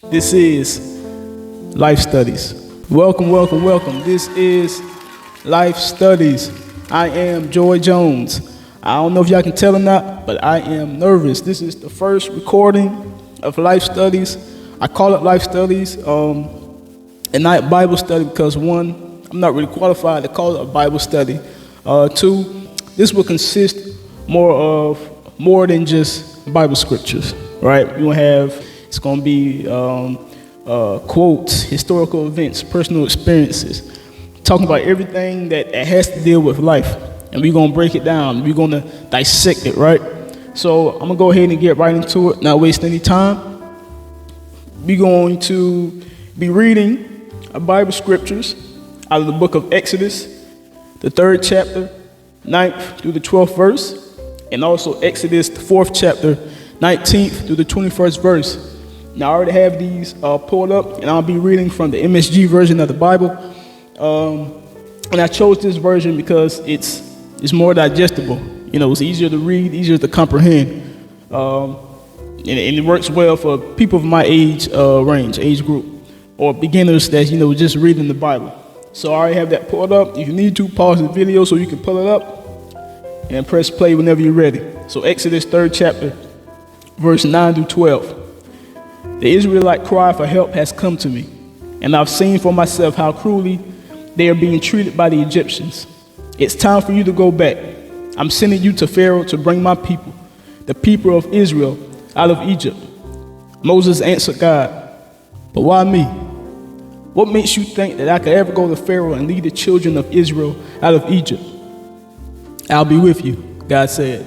This is Life Studies. Welcome, welcome, welcome. This is Life Studies. I am Joy Jones. I don't know if y'all can tell or not, but I am nervous. This is the first recording of Life Studies. I call it Life Studies and not Bible study because one, I'm not really qualified to call it a Bible study. Two, this will consist more than just Bible scriptures, right? It's going to be quotes, historical events, personal experiences, talking about everything that has to deal with life. And we're going to break it down. We're going to dissect it, right? So I'm going to go ahead and get right into it, not waste any time. We're going to be reading Bible scriptures out of the book of Exodus, the 3rd chapter, 9th through the 12th verse, and also Exodus, the 4th chapter, 19th through the 21st verse. Now, I already have these pulled up, and I'll be reading from the MSG version of the Bible. And I chose this version because it's more digestible. You know, it's easier to read, easier to comprehend. And it works well for people of my age group, or beginners that, just reading the Bible. So I already have that pulled up. If you need to, pause the video so you can pull it up and press play whenever you're ready. So Exodus 3rd chapter, verse 9 through 12. The Israelite cry for help has come to me, and I've seen for myself how cruelly they are being treated by the Egyptians. It's time for you to go back. I'm sending you to Pharaoh to bring my people, the people of Israel, out of Egypt. Moses answered God, but why me? What makes you think that I could ever go to Pharaoh and lead the children of Israel out of Egypt? I'll be with you, God said,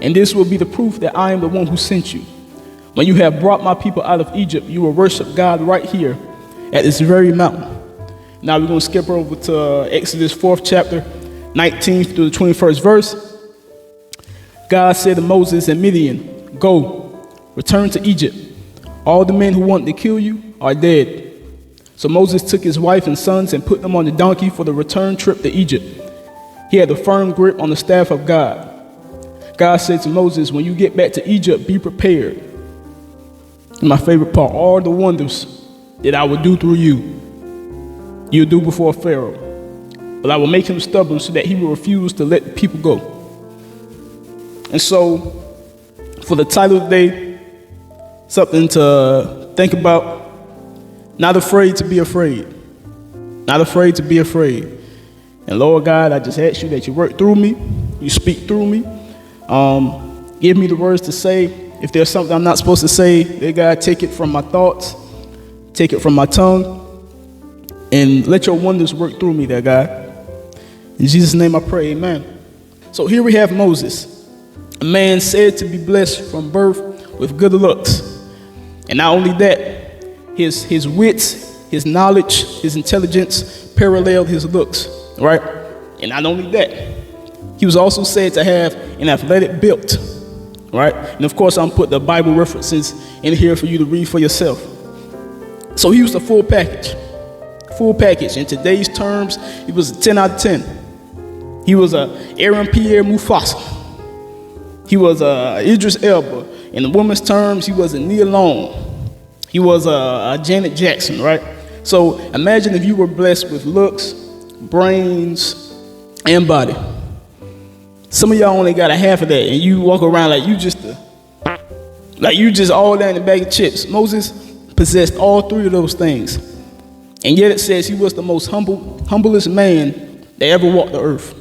and this will be the proof that I am the one who sent you. When you have brought my people out of Egypt, you will worship God right here at this very mountain. Now we're going to skip over to Exodus 4th chapter, 19th through the 21st verse. God said to Moses and Midian, go, return to Egypt. All the men who wanted to kill you are dead. So Moses took his wife and sons and put them on the donkey for the return trip to Egypt. He had a firm grip on the staff of God. God said to Moses, when you get back to Egypt, be prepared. And my favorite part, all the wonders that I will do through you, you'll do before Pharaoh. But I will make him stubborn so that he will refuse to let the people go. And so, for the title of the day, something to think about, not afraid to be afraid. Not afraid to be afraid. And Lord God, I just ask you that you work through me, you speak through me, give me the words to say. If there's something I'm not supposed to say, dear God, take it from my thoughts, take it from my tongue, and let your wonders work through me, dear God. In Jesus' name I pray, amen. So here we have Moses, a man said to be blessed from birth with good looks. And not only that, his wits, his knowledge, his intelligence paralleled his looks, right? And not only that, he was also said to have an athletic build. Right? And of course, I'm put the Bible references in here for you to read for yourself. So he was the full package. Full package. In today's terms, he was a 10 out of 10. He was a Aaron Pierre Mufasa. He was a Idris Elba. In the women's terms, he was a Nia Long. He was a Janet Jackson, right? So imagine if you were blessed with looks, brains, and body. Some of y'all only got a half of that, and you walk around like you just all that in the bag of chips. Moses possessed all three of those things, and yet it says he was the most humblest man that ever walked the earth.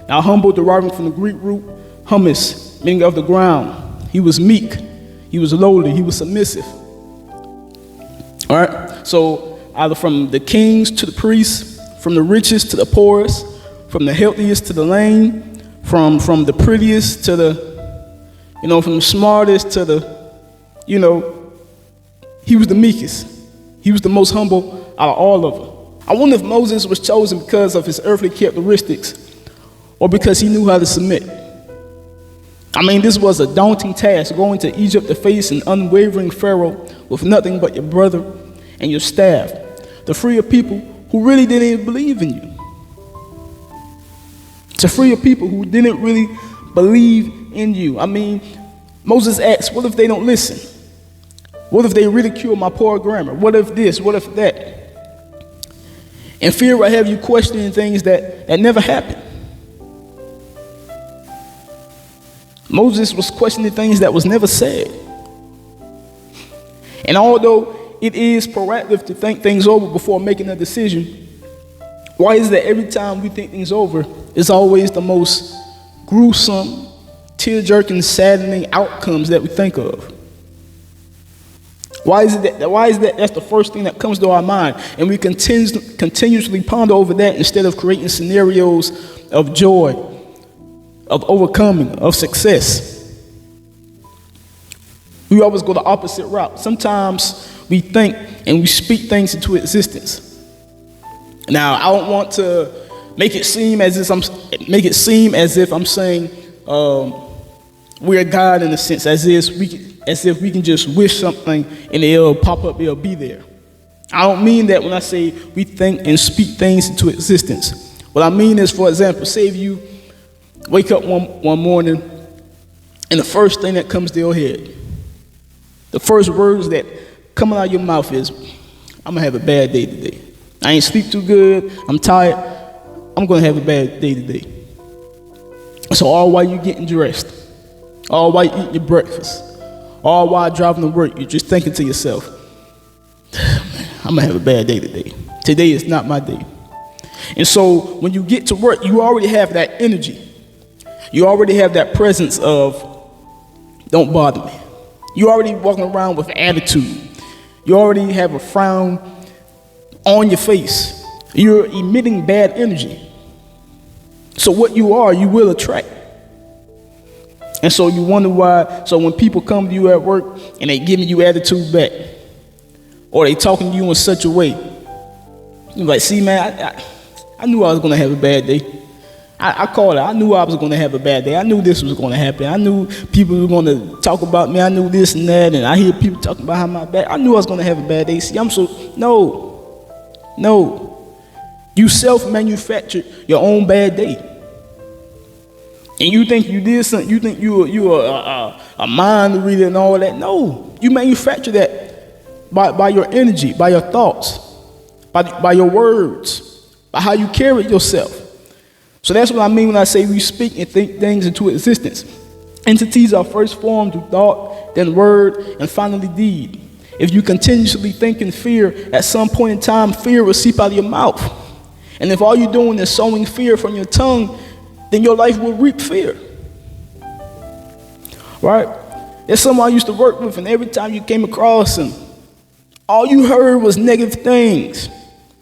Now, humble deriving from the Greek root humus, meaning of the ground. He was meek, he was lowly, he was submissive. All right. So either from the kings to the priests, from the richest to the poorest, from the healthiest to the lame. From the prettiest to from the smartest to he was the meekest. He was the most humble out of all of them. I wonder if Moses was chosen because of his earthly characteristics or because he knew how to submit. I mean, this was a daunting task, going to Egypt to face an unwavering Pharaoh with nothing but your brother and your staff, to free a people who really didn't even believe in you. To free a people who didn't really believe in you. I mean, Moses asks, what if they don't listen? What if they ridicule my poor grammar? What if this? What if that? And fear will have you questioning things that never happened. Moses was questioning things that was never said. And although it is proactive to think things over before making a decision, why is that every time we think things over, it's always the most gruesome, tear-jerking, saddening outcomes that we think of? Why is that that's the first thing that comes to our mind, and we continuously ponder over that instead of creating scenarios of joy, of overcoming, of success? We always go the opposite route. Sometimes we think and we speak things into existence. Now, I don't want to make it seem as if I'm saying we're God in a sense, as if we can just wish something and it'll pop up, it'll be there. I don't mean that when I say we think and speak things into existence. What I mean is, for example, say if you wake up one morning and the first thing that comes to your head, the first words that come out of your mouth is, I'm gonna have a bad day today. I ain't sleep too good, I'm tired, I'm gonna have a bad day today. So all while you getting dressed, all while you eating your breakfast, all while driving to work, you're just thinking to yourself, I'm gonna have a bad day today. Today is not my day. And so when you get to work, you already have that energy. You already have that presence of, don't bother me. You're already walking around with attitude. You already have a frown on your face. You're emitting bad energy. So what you are, you will attract. And so you wonder why, so when people come to you at work and they giving you attitude back, or they talking to you in such a way, you're like, see man, I knew I was gonna have a bad day. I called it. I knew I was going to have a bad day. I knew this was going to happen. I knew people were going to talk about me. I knew this and that, and I hear people talking about how my bad. I knew I was going to have a bad day. See, no. You self-manufactured your own bad day, and you think you did something. You think you are a mind reader and all that. No, you manufacture that by your energy, by your thoughts, by your words, by how you carry yourself. So that's what I mean when I say we speak and think things into existence. Entities are first formed through thought, then word, and finally deed. If you continuously think in fear, at some point in time, fear will seep out of your mouth. And if all you're doing is sowing fear from your tongue, then your life will reap fear. Right? There's someone I used to work with, and every time you came across him, all you heard was negative things.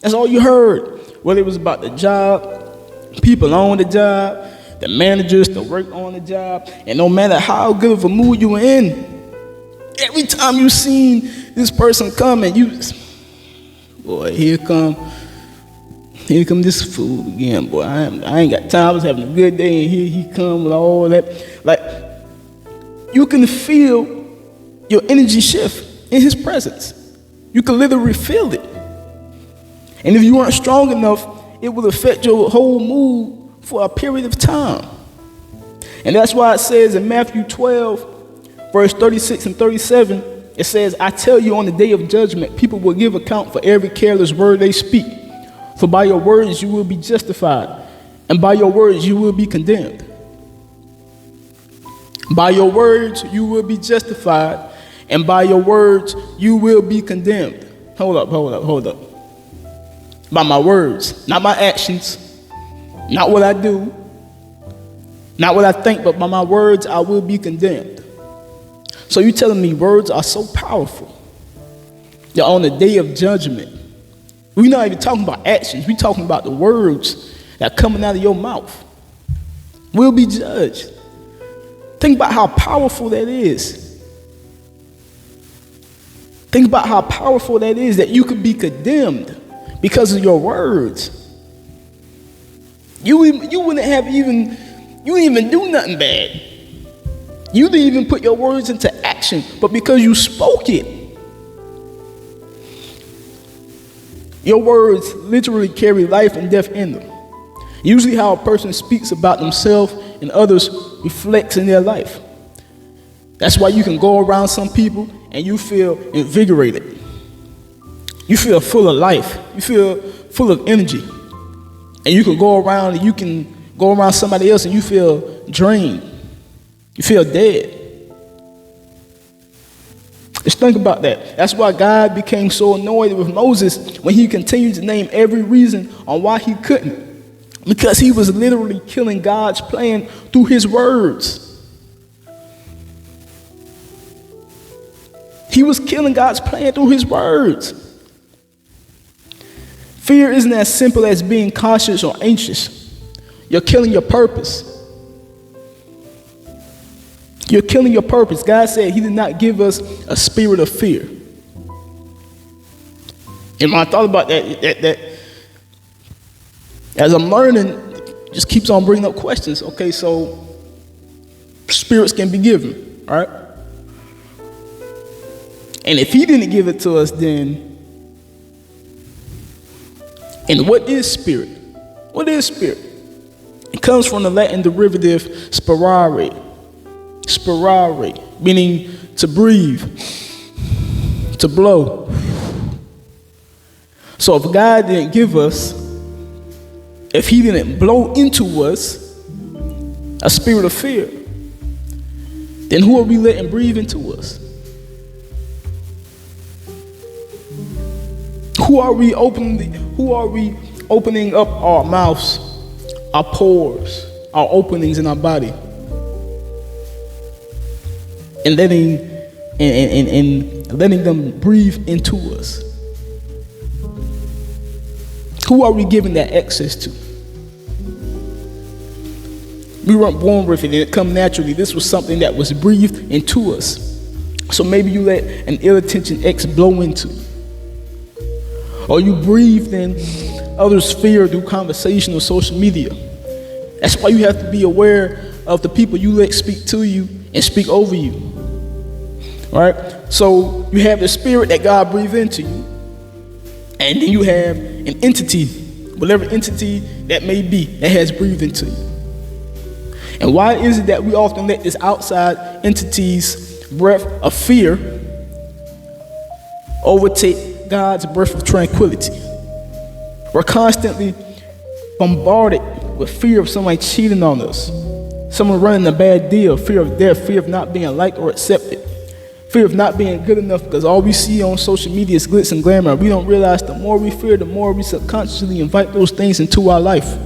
That's all you heard. Whether it was about the job, people on the job, the managers that work on the job, and no matter how good of a mood you were in, every time you seen this person coming, boy, here come this fool again, boy. I ain't got time. I was having a good day, and here he come with all that. Like, you can feel your energy shift in his presence. You can literally feel it. And if you weren't strong enough, it will affect your whole mood for a period of time. And that's why it says in Matthew 12, verse 36 and 37, it says, I tell you, on the day of judgment, people will give account for every careless word they speak. For by your words you will be justified, and by your words you will be condemned. By your words you will be justified, and by your words you will be condemned. Hold up. By my words, not my actions, not what I do, not what I think, but by my words I will be condemned. So you're telling me words are so powerful that on the day of judgment, we're not even talking about actions, we're talking about the words that are coming out of your mouth. We'll be judged. Think about how powerful that is. Think about how powerful that is, that you could be condemned because of your words. You wouldn't even do nothing bad. You didn't even put your words into action, but because you spoke it, your words literally carry life and death in them. Usually how a person speaks about themselves and others reflects in their life. That's why you can go around some people and you feel invigorated. You feel full of life. You feel full of energy. And you can go around and you can go around somebody else and you feel drained. You feel dead. Just think about that. That's why God became so annoyed with Moses when he continued to name every reason on why he couldn't. Because he was literally killing God's plan through his words. He was killing God's plan through his words. Fear isn't as simple as being cautious or anxious. You're killing your purpose. You're killing your purpose. God said he did not give us a spirit of fear. And when I thought about that as I'm learning, it just keeps on bringing up questions. Okay, so spirits can be given, right? And if he didn't give it to us, then, and what is spirit? What is spirit? It comes from the Latin derivative spirare. Spirare, meaning to breathe, to blow. So if God didn't give us, if he didn't blow into us a spirit of fear, then who are we letting breathe into us? Who are we opening up our mouths, our pores, our openings in our body? And letting them breathe into us. Who are we giving that access to? We weren't born with it, and it come naturally. This was something that was breathed into us. So maybe you let an ill-intentioned ex blow into you. Or you breathed in others' fear through conversation or social media. That's why you have to be aware of the people you let speak to you and speak over you. All right? So you have the spirit that God breathed into you. And then you have an entity, whatever entity that may be, that has breathed into you. And why is it that we often let this outside entity's breath of fear overtake God's breath of tranquility? We're constantly bombarded with fear of somebody cheating on us, someone running a bad deal, fear of death, fear of not being liked or accepted, fear of not being good enough because all we see on social media is glitz and glamour. We don't realize the more we fear, the more we subconsciously invite those things into our life.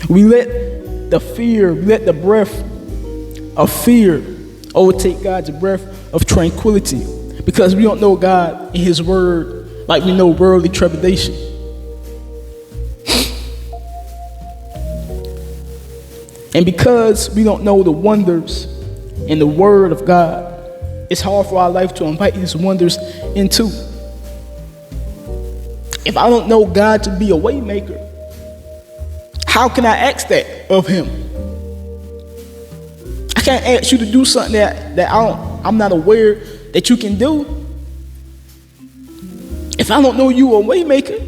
We let the breath of fear overtake God's breath of tranquility because we don't know God in his word like we know worldly trepidation. And because we don't know the wonders in the word of God, it's hard for our life to invite his wonders into. If I don't know God to be a way maker, how can I ask that of him? I can't ask you to do something that I'm not aware that you can do. If I don't know you a way maker,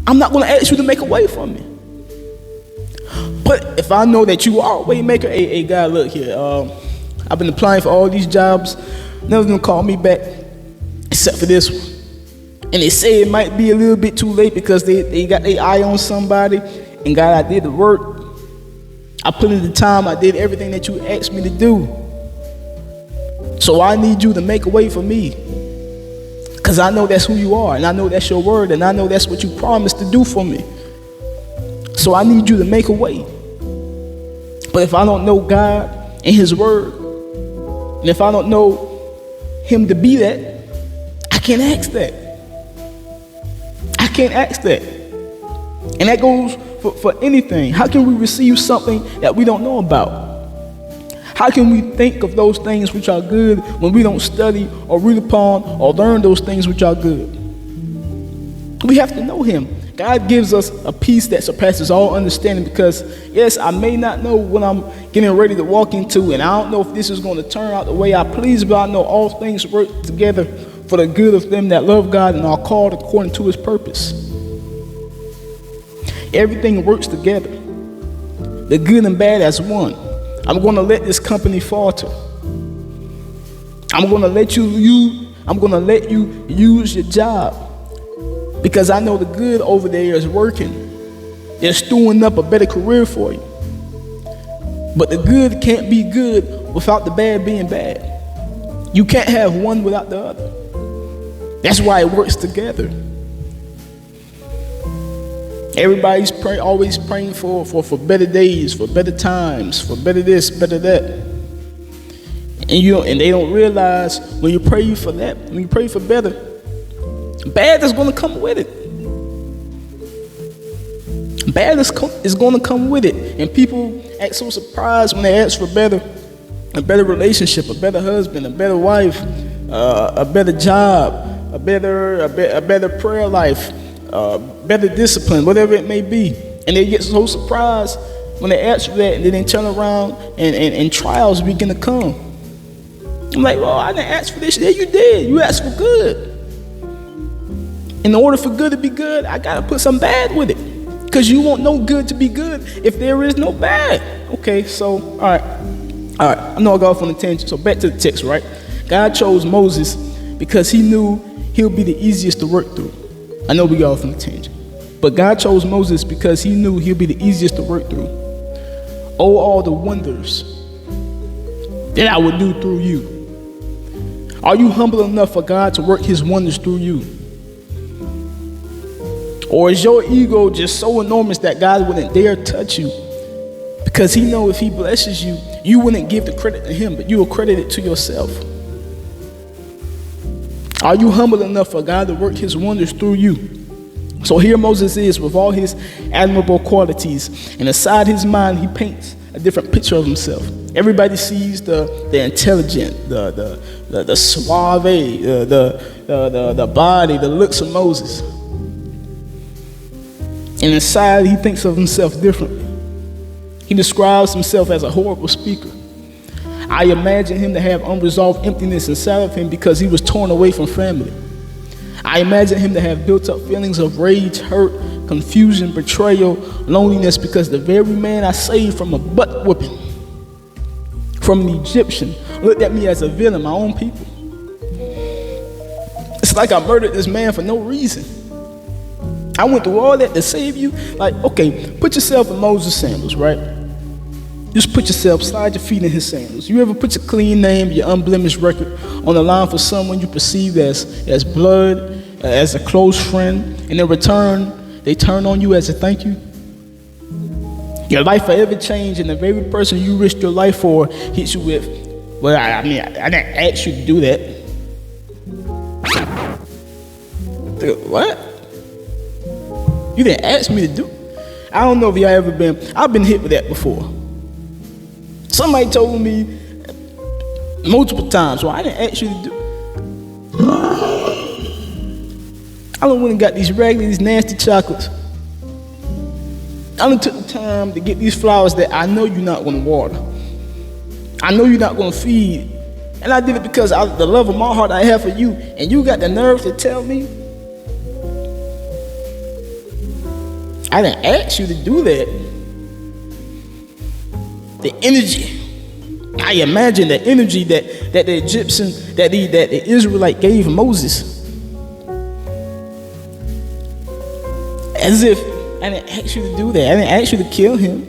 I'm not going to ask you to make a way for me. But if I know that you are a way maker, hey God, look here. I've been applying for all these jobs. None of them call me back except for this one. And they say it might be a little bit too late because they got their eye on somebody. And God, I did the work. I put in the time. I did everything that you asked me to do. So I need you to make a way for me. Because I know that's who you are. And I know that's your word. And I know that's what you promised to do for me. So I need you to make a way. But if I don't know God and his word, and if I don't know him to be that, I can't ask that. I can't ask that. And that goes for anything. How can we receive something that we don't know about? How can we think of those things which are good when we don't study or read upon or learn those things which are good? We have to know him. God gives us a peace that surpasses all understanding because, yes, I may not know what I'm getting ready to walk into, and I don't know if this is going to turn out the way I please, but I know all things work together for the good of them that love God and are called according to his purpose. Everything works together, the good and bad as one. I'm going to let this company falter. I'm gonna let you use your job because I know the good over there is working. They're stewing up a better career for you. But the good can't be good without the bad being bad. You can't have one without the other. That's why it works together. Everybody's always praying for better days, for better times, for better this, better that. And they don't realize when you pray for that, when you pray for better, bad is going to come with it. Bad is going to come with it. And people act so surprised when they ask for better, a better relationship, a better husband, a better wife, a better job, a better prayer life, better discipline, whatever it may be. And they get so surprised when they ask for that, and then they turn around and trials begin to come. I'm like, well, I didn't ask for this. Yeah, you did. You asked for good. In order for good to be good, I got to put some bad with it. Because you want no good to be good if there is no bad. Okay, so, all right. I know I got off on a tangent. So back to the text, right? God chose Moses because he knew he'll be the easiest to work through. I know we got off on a tangent. But God chose Moses because he knew he'll be the easiest to work through. Oh, all the wonders that I would do through you. Are you humble enough for God to work his wonders through you? Or is your ego just so enormous that God wouldn't dare touch you? Because he knows if he blesses you, you wouldn't give the credit to him, but you will credit it to yourself. Are you humble enough for God to work his wonders through you? So here Moses is with all his admirable qualities, and inside his mind he paints a different picture of himself. Everybody sees the intelligent, the suave, the body, the looks of Moses. And inside he thinks of himself differently. He describes himself as a horrible speaker. I imagine him to have unresolved emptiness inside of him because he was torn away from family. I imagine him to have built up feelings of rage, hurt, confusion, betrayal, loneliness because the very man I saved from a butt whooping from an Egyptian looked at me as a villain, my own people. It's like I murdered this man for no reason. I went through all that to save you. Like, okay, put yourself in Moses' sandals, right? Just put yourself, slide your feet in his sandals. You ever put your clean name, your unblemished record on the line for someone you perceive as blood, as a close friend, and in return, they turn on you as a thank you? Your life forever changed, and the very person you risked your life for hits you with, well, I didn't ask you to do that. What? You didn't ask me to do? I don't know if y'all ever been, I've been hit with that before. Somebody told me multiple times, well, I didn't ask you to do. I done went and got these nasty chocolates. I done took the time to get these flowers that I know you're not gonna water. I know you're not gonna feed. And I did it because out of the love of my heart I have for you, and you got the nerve to tell me I didn't ask you to do that. The energy, I imagine the energy that the Egyptian, that the Israelite gave Moses. As if I didn't ask you to do that. I didn't ask you to kill him.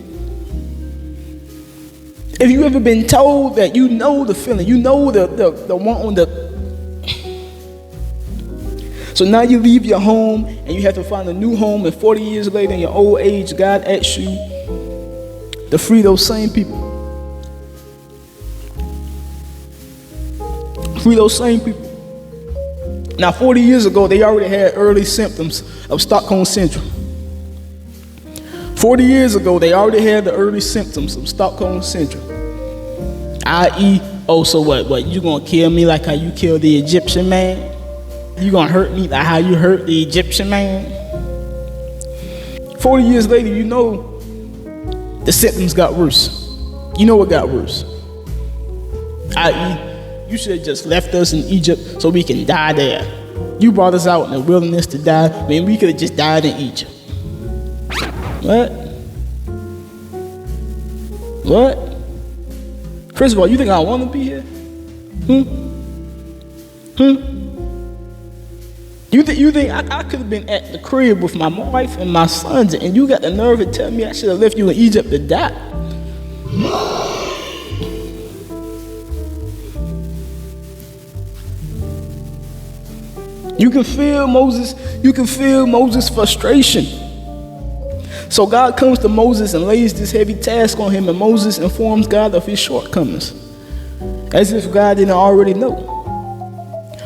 If you ever been told that, you know the feeling, you know the one on the. So now you leave your home and you have to find a new home, and 40 years later in your old age, God asks you to free those same people. Free those same people. Now 40 years ago, they already had early symptoms of Stockholm Syndrome. 40 years ago, they already had the early symptoms of Stockholm Syndrome. I.e., oh, so what, you gonna kill me like how you killed the Egyptian man? You gonna hurt me like how you hurt the Egyptian man? 40 years later, you know the symptoms got worse. You know it got worse. I.e., you should have just left us in Egypt so we can die there. You brought us out in the wilderness to die. I mean, we could have just died in Egypt. What? What? First of all, you think I want to be here? You think I could have been at the crib with my wife and my sons, and you got the nerve to tell me I should have left you in Egypt to die? You can feel Moses' frustration. So God comes to Moses and lays this heavy task on him, and Moses informs God of his shortcomings, as if God didn't already know.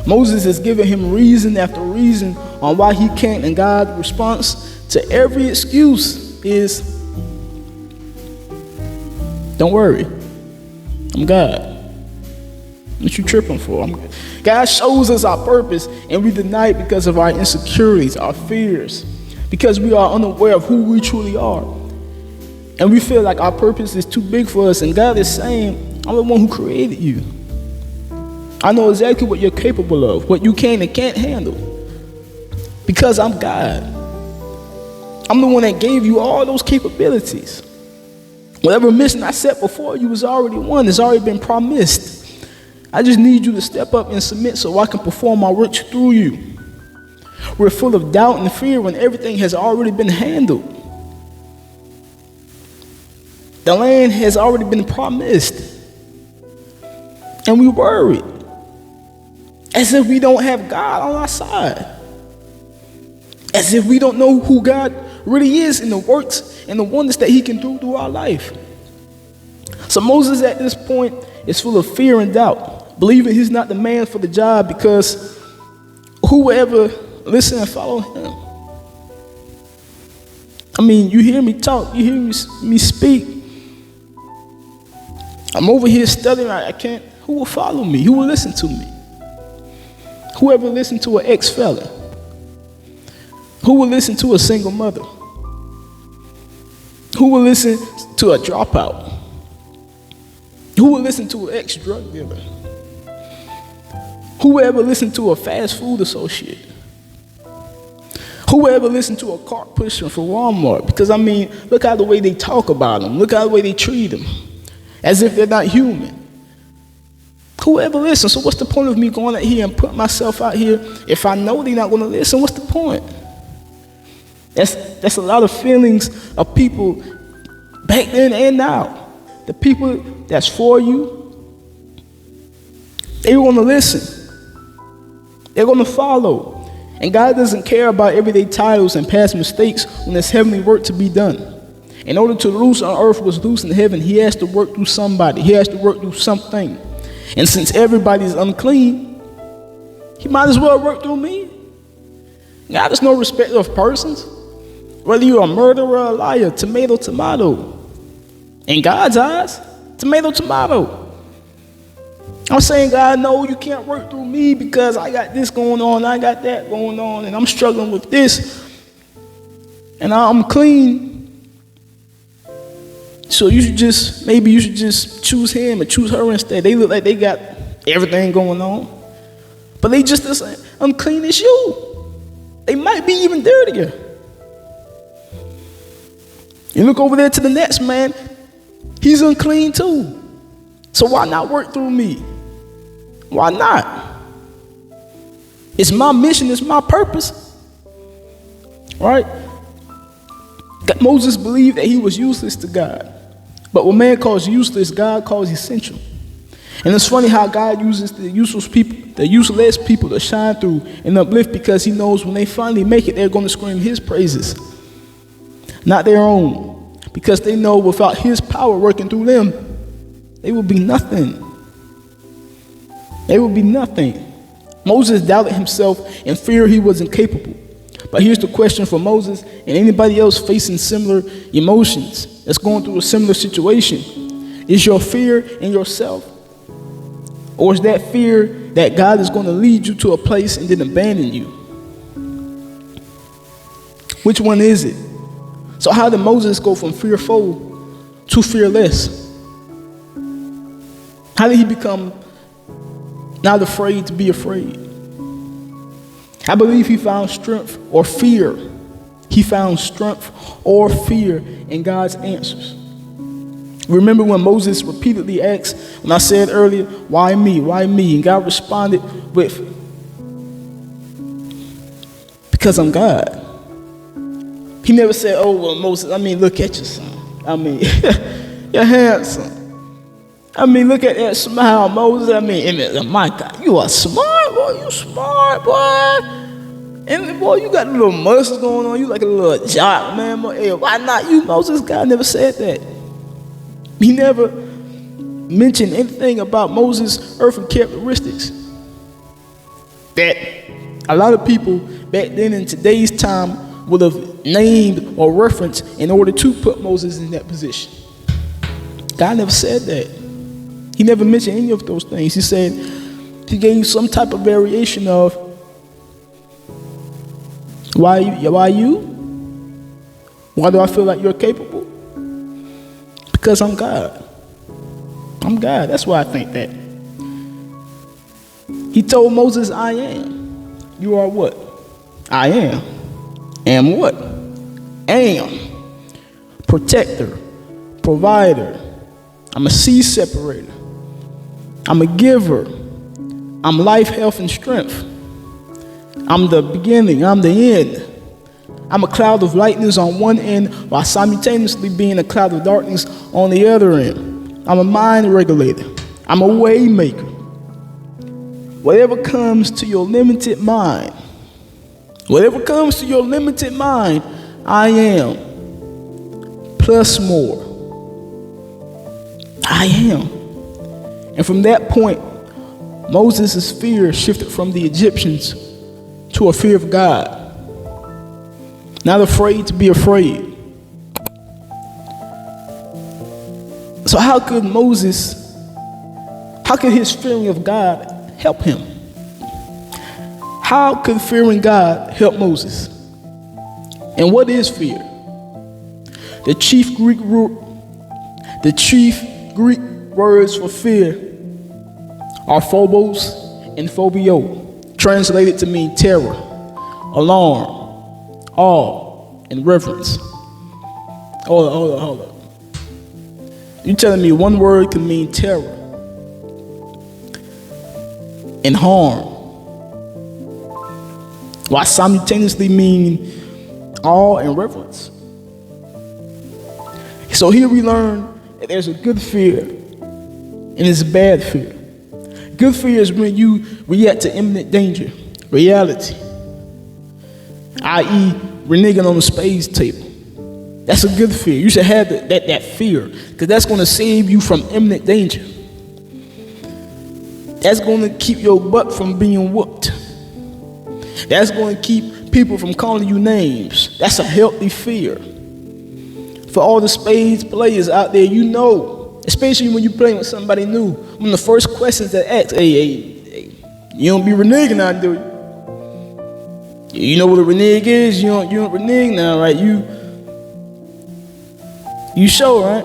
Moses is giving him reason after reason on why he can't, and God's response to every excuse is, don't worry, I'm God. What you tripping for? God shows us our purpose, and we deny it because of our insecurities, our fears, because we are unaware of who we truly are. And we feel like our purpose is too big for us, and God is saying, I'm the one who created you. I know exactly what you're capable of, what you can and can't handle, because I'm God. I'm the one that gave you all those capabilities. Whatever mission I set before you was already won, it's already been promised. I just need you to step up and submit so I can perform my work through you. We're full of doubt and fear when everything has already been handled. The land has already been promised. And we worry as if we don't have God on our side. As if we don't know who God really is in the works and the wonders that he can do through our life. So Moses at this point is full of fear and doubt, believing he's not the man for the job because who will ever listen and follow him? I mean, you hear me talk, you hear me speak. I'm over here studying, I can't, who will follow me? Who will listen to me? Whoever listened to an ex-felon? Who will listen to a single mother? Who will listen to a dropout? Who will listen to an ex-drug dealer? Who will ever listen to a fast food associate? Who will ever listen to a cart pusher for Walmart? Because I mean, look how the way they talk about them. Look how the way they treat them. As if they're not human. Who will ever listen? So what's the point of me going out here and putting myself out here if I know they're not going to listen? What's the point? That's a lot of feelings of people back then and now. The people that's for you, they want to listen. They're going to follow. And God doesn't care about everyday titles and past mistakes when there's heavenly work to be done. In order to loose on earth was loose in heaven, he has to work through somebody. He has to work through something. And since everybody's unclean, he might as well work through me. God is no respecter of persons. Whether you're a murderer or a liar, tomato, tomato. In God's eyes, tomato, tomato. I'm saying, God, no, you can't work through me because I got this going on, I got that going on, and I'm struggling with this, and I'm clean. So maybe you should just choose him or choose her instead. They look like they got everything going on, but they just as unclean as you. They might be even dirtier. You look over there to the next man, he's unclean too. So why not work through me? Why not? It's my mission, it's my purpose. Right? Moses believed that he was useless to God. But what man calls useless, God calls essential. And it's funny how God uses the useless people to shine through and uplift, because he knows when they finally make it, they're going to scream his praises, not their own, because they know without his power working through them, they will be nothing. They will be nothing. Moses doubted himself and feared he was incapable. But here's the question for Moses and anybody else facing similar emotions that's going through a similar situation. Is your fear in yourself? Or is that fear that God is going to lead you to a place and then abandon you? Which one is it? So how did Moses go from fearful to fearless? How did he become not afraid to be afraid? I believe he found strength or fear. He found strength or fear in God's answers. Remember when Moses repeatedly asked, when I said earlier, why me? Why me? And God responded with, Because I'm God. He never said, oh, well, Moses, look at your son. You're handsome. Look at that smile, Moses. My God, you are smart, boy. You smart, boy. And, boy, you got a little muscles going on. You like a little jock, man. Boy, hey, why not you, Moses? God never said that. He never mentioned anything about Moses' earthly characteristics that a lot of people back then in today's time would have named or referenced in order to put Moses in that position. God never said that. He never mentioned any of those things. He said he gave some type of variation of why you? Why do I feel like you're capable? Because I'm God. I'm God. That's why I think that. He told Moses, I am. You are what? I am. Am what? Am. Protector. Provider. I'm a seed separator. I'm a giver. I'm life, health, and strength. I'm the beginning. I'm the end. I'm a cloud of lightness on one end while simultaneously being a cloud of darkness on the other end. I'm a mind regulator. I'm a way maker. Whatever comes to your limited mind, I am. Plus more. I am. And from that point, Moses' fear shifted from the Egyptians to a fear of God. Not afraid to be afraid. So how could his fearing of God help him? How could fearing God help Moses? And what is fear? The chief Greek words for fear are phobos and phobio, translated to mean terror, alarm, awe, and reverence. Hold up. You telling me one word can mean terror and harm, while simultaneously mean awe and reverence? So here we learn that there's a good fear and there's a bad fear. Good fear is when you react to imminent danger, reality, i.e. reneging on the spades table. That's a good fear. You should have that fear, because that's going to save you from imminent danger. That's going to keep your butt from being whooped. That's going to keep people from calling you names. That's a healthy fear. For all the spades players out there, you know, especially when you're playing with somebody new, one of the first questions that ask, hey, you don't be reneging now, do you? You know what a renege is? You don't renege now, right? You show, right?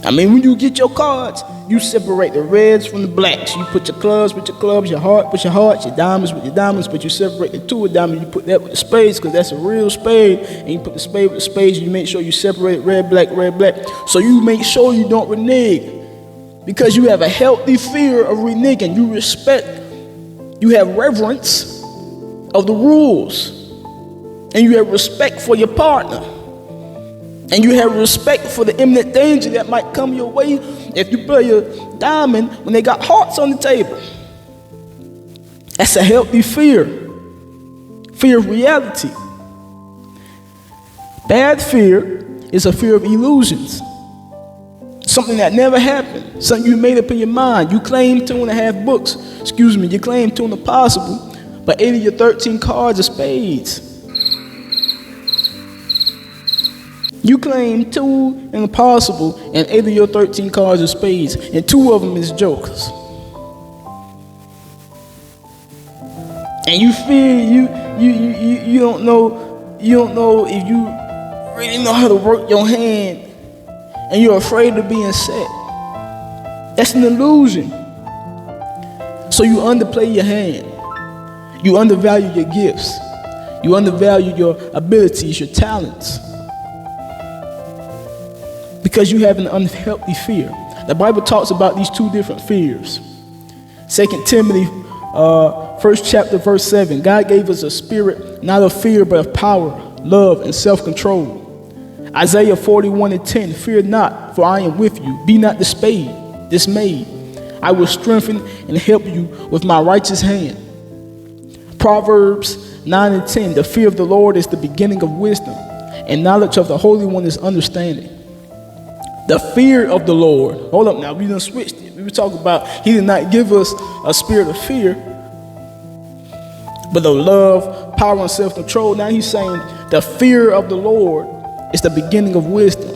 When you get your cards, you separate the reds from the blacks. You put your clubs with your clubs, your heart with your hearts, your diamonds with your diamonds, but you separate the two with diamonds. You put that with the spades, because that's a real spade, and you put the spade with the spades, and you make sure you separate red, black. So you make sure you don't renege, because you have a healthy fear of reneging. You have reverence of the rules, and you have respect for your partner, and you have respect for the imminent danger that might come your way if you play a diamond when they got hearts on the table. That's a healthy fear of reality. Bad fear is a fear of illusions, something that never happened, something you made up in your mind. You claim 2.5 books, you claim 2 impossible, but 8 of your 13 cards are spades. You claim 2 impossible, and 8 of your 13 cards are spades, and 2 of them is jokers. And you fear you don't know if you really know how to work your hand, and you're afraid of being set. That's an illusion. So you underplay your hand. You undervalue your gifts. You undervalue your abilities, your talents, because you have an unhealthy fear. The Bible talks about these 2 different fears. 2 Timothy First chapter, verse 7. God gave us a spirit, not of fear, but of power, love, and self-control. Isaiah 41:10. Fear not, for I am with you. Be not dismayed. I will strengthen and help you with my righteous hand. Proverbs 9:10. The fear of the Lord is the beginning of wisdom, and knowledge of the Holy One is understanding. The fear of the Lord. Hold up now, we done switched it. We were talking about he did not give us a spirit of fear, but of love, power, and self-control. Now he's saying the fear of the Lord is the beginning of wisdom.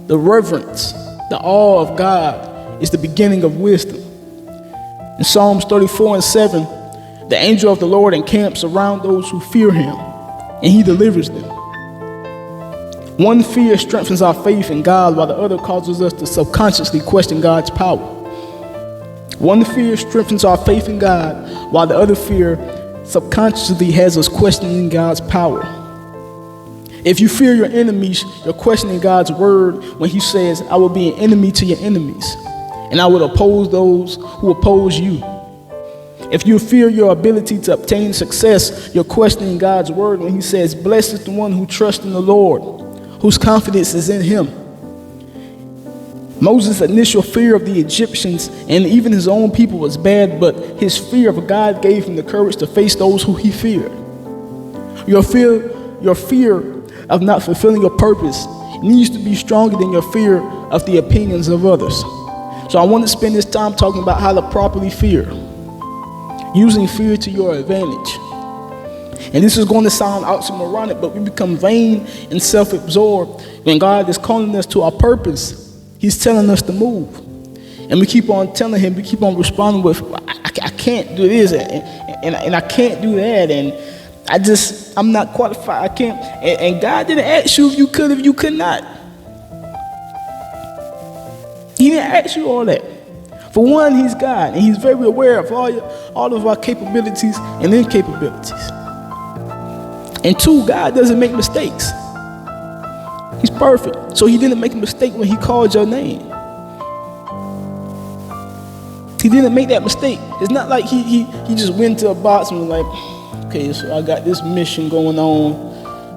The reverence, the awe of God is the beginning of wisdom. In Psalms 34:7, the angel of the Lord encamps around those who fear him, and he delivers them. One fear strengthens our faith in God, while the other causes us to subconsciously question God's power. One fear strengthens our faith in God, while the other fear subconsciously has us questioning God's power. If you fear your enemies, you're questioning God's word when he says, I will be an enemy to your enemies, and I will oppose those who oppose you. If you fear your ability to obtain success, you're questioning God's word when he says, blessed is the one who trusts in the Lord, whose confidence is in him. Moses' initial fear of the Egyptians and even his own people was bad, but his fear of God gave him the courage to face those who he feared. Your fear of not fulfilling your purpose needs to be stronger than your fear of the opinions of others. So I want to spend this time talking about how to properly fear, using fear to your advantage. And this is going to sound oxymoronic, but we become vain and self-absorbed when God is calling us to our purpose. He's telling us to move. And we keep on telling him, we keep on responding with, I can't do this, and I can't do that, and I'm not qualified, I can't. And God didn't ask you if you could, if you could not. He didn't ask you all that. For one, he's God, and he's very aware of all of our capabilities and incapabilities. And two, God doesn't make mistakes. He's perfect. So he didn't make a mistake when he called your name. He didn't make that mistake. It's not like he just went to a box and was like, okay, so I got this mission going on.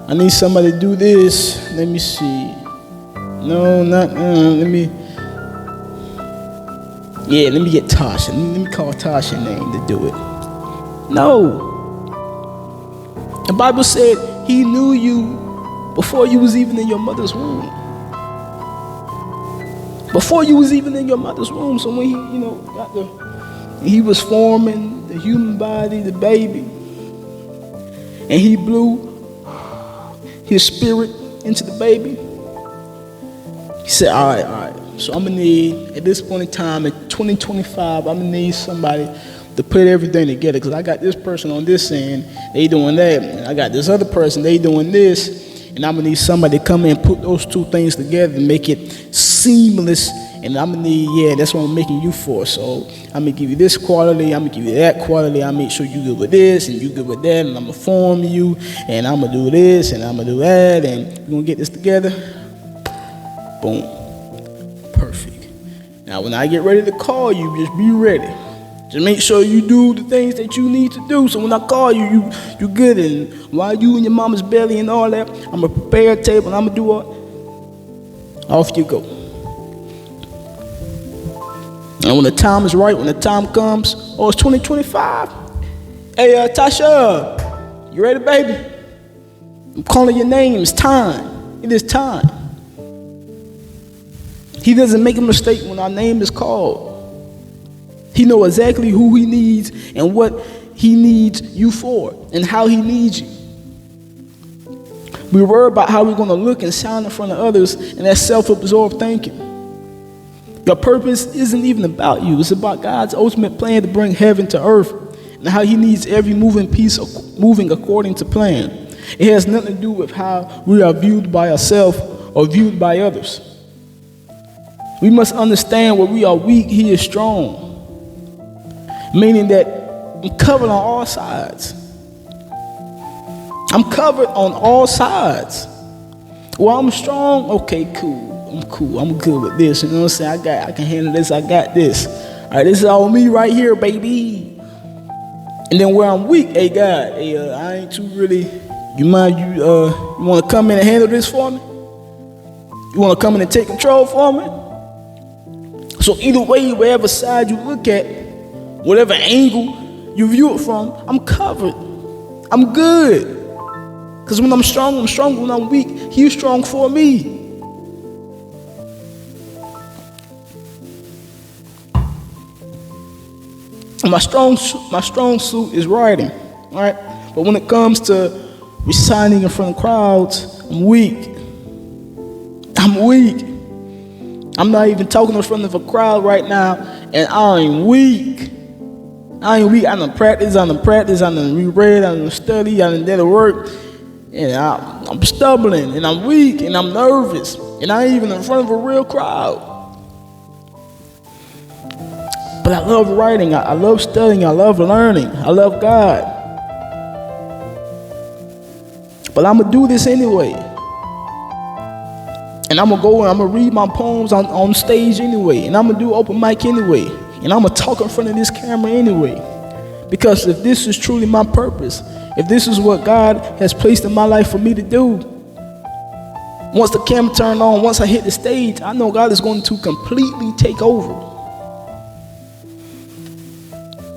I need somebody to do this. Let me see. No, not, let me get Tasha. Let me call Tasha's name to do it. No. The Bible said he knew you before you was even in your mother's womb. Before you was even in your mother's womb. So when he was forming the human body, the baby, and he blew his spirit into the baby, he said, all right. So I'm going to need, at this point in time, in 2025, I'm going to need somebody to put everything together, because I got this person on this end, they doing that, and I got this other person, they doing this, and I'm going to need somebody to come in and put those two things together and make it seamless, and I'm going to need, that's what I'm making you for. So I'm going to give you this quality, I'm going to give you that quality, I'll make sure you good with this, and you good with that, and I'm going to form you, and I'm going to do this, and I'm going to do that, and we're going to get this together. Boom. Perfect. Now, when I get ready to call you, just be ready. Just make sure you do the things that you need to do. So when I call you, you good. And while you in your mama's belly and all that, I'm going to prepare a table and I'm going to do all. Off you go. And when the time is right, when the time comes, it's 2025. Hey, Tasha, you ready, baby? I'm calling your name. It's time. It is time. He doesn't make a mistake when our name is called. He knows exactly who he needs and what he needs you for and how he needs you. We worry about how we're going to look and sound in front of others, and that's self-absorbed thinking. Your purpose isn't even about you. It's about God's ultimate plan to bring heaven to earth and how he needs every moving piece moving according to plan. It has nothing to do with how we are viewed by ourselves or viewed by others. We must understand where we are weak, he is strong. Meaning that I'm covered on all sides. I'm covered on all sides. Well, I'm strong. Okay, cool. I'm cool. I'm good with this. You know what I'm saying? I can handle this. I got this. All right, this is all me right here, baby. And then where I'm weak, hey God, hey, I ain't too really. You mind you want to come in and handle this for me? You want to come in and take control for me? So either way, wherever side you look at, whatever angle you view it from, I'm covered. I'm good. Because when I'm strong. When I'm weak, He's strong for me. My strong suit is writing, all right? But when it comes to reciting in front of crowds, I'm weak. I'm not even talking in front of a crowd right now, and I'm weak. I done practice, I done reread, I done study, I done did the work, and I'm stumbling, and I'm weak, and I'm nervous, and I ain't even in front of a real crowd. But I love writing, I love studying, I love learning, I love God. But I'm going to do this anyway. And I'm going to go and I'm going to read my poems on stage anyway. And I'm going to do open mic anyway. And I'm going to talk in front of this camera anyway. Because if this is truly my purpose, if this is what God has placed in my life for me to do, once the camera turned on, once I hit the stage, I know God is going to completely take over.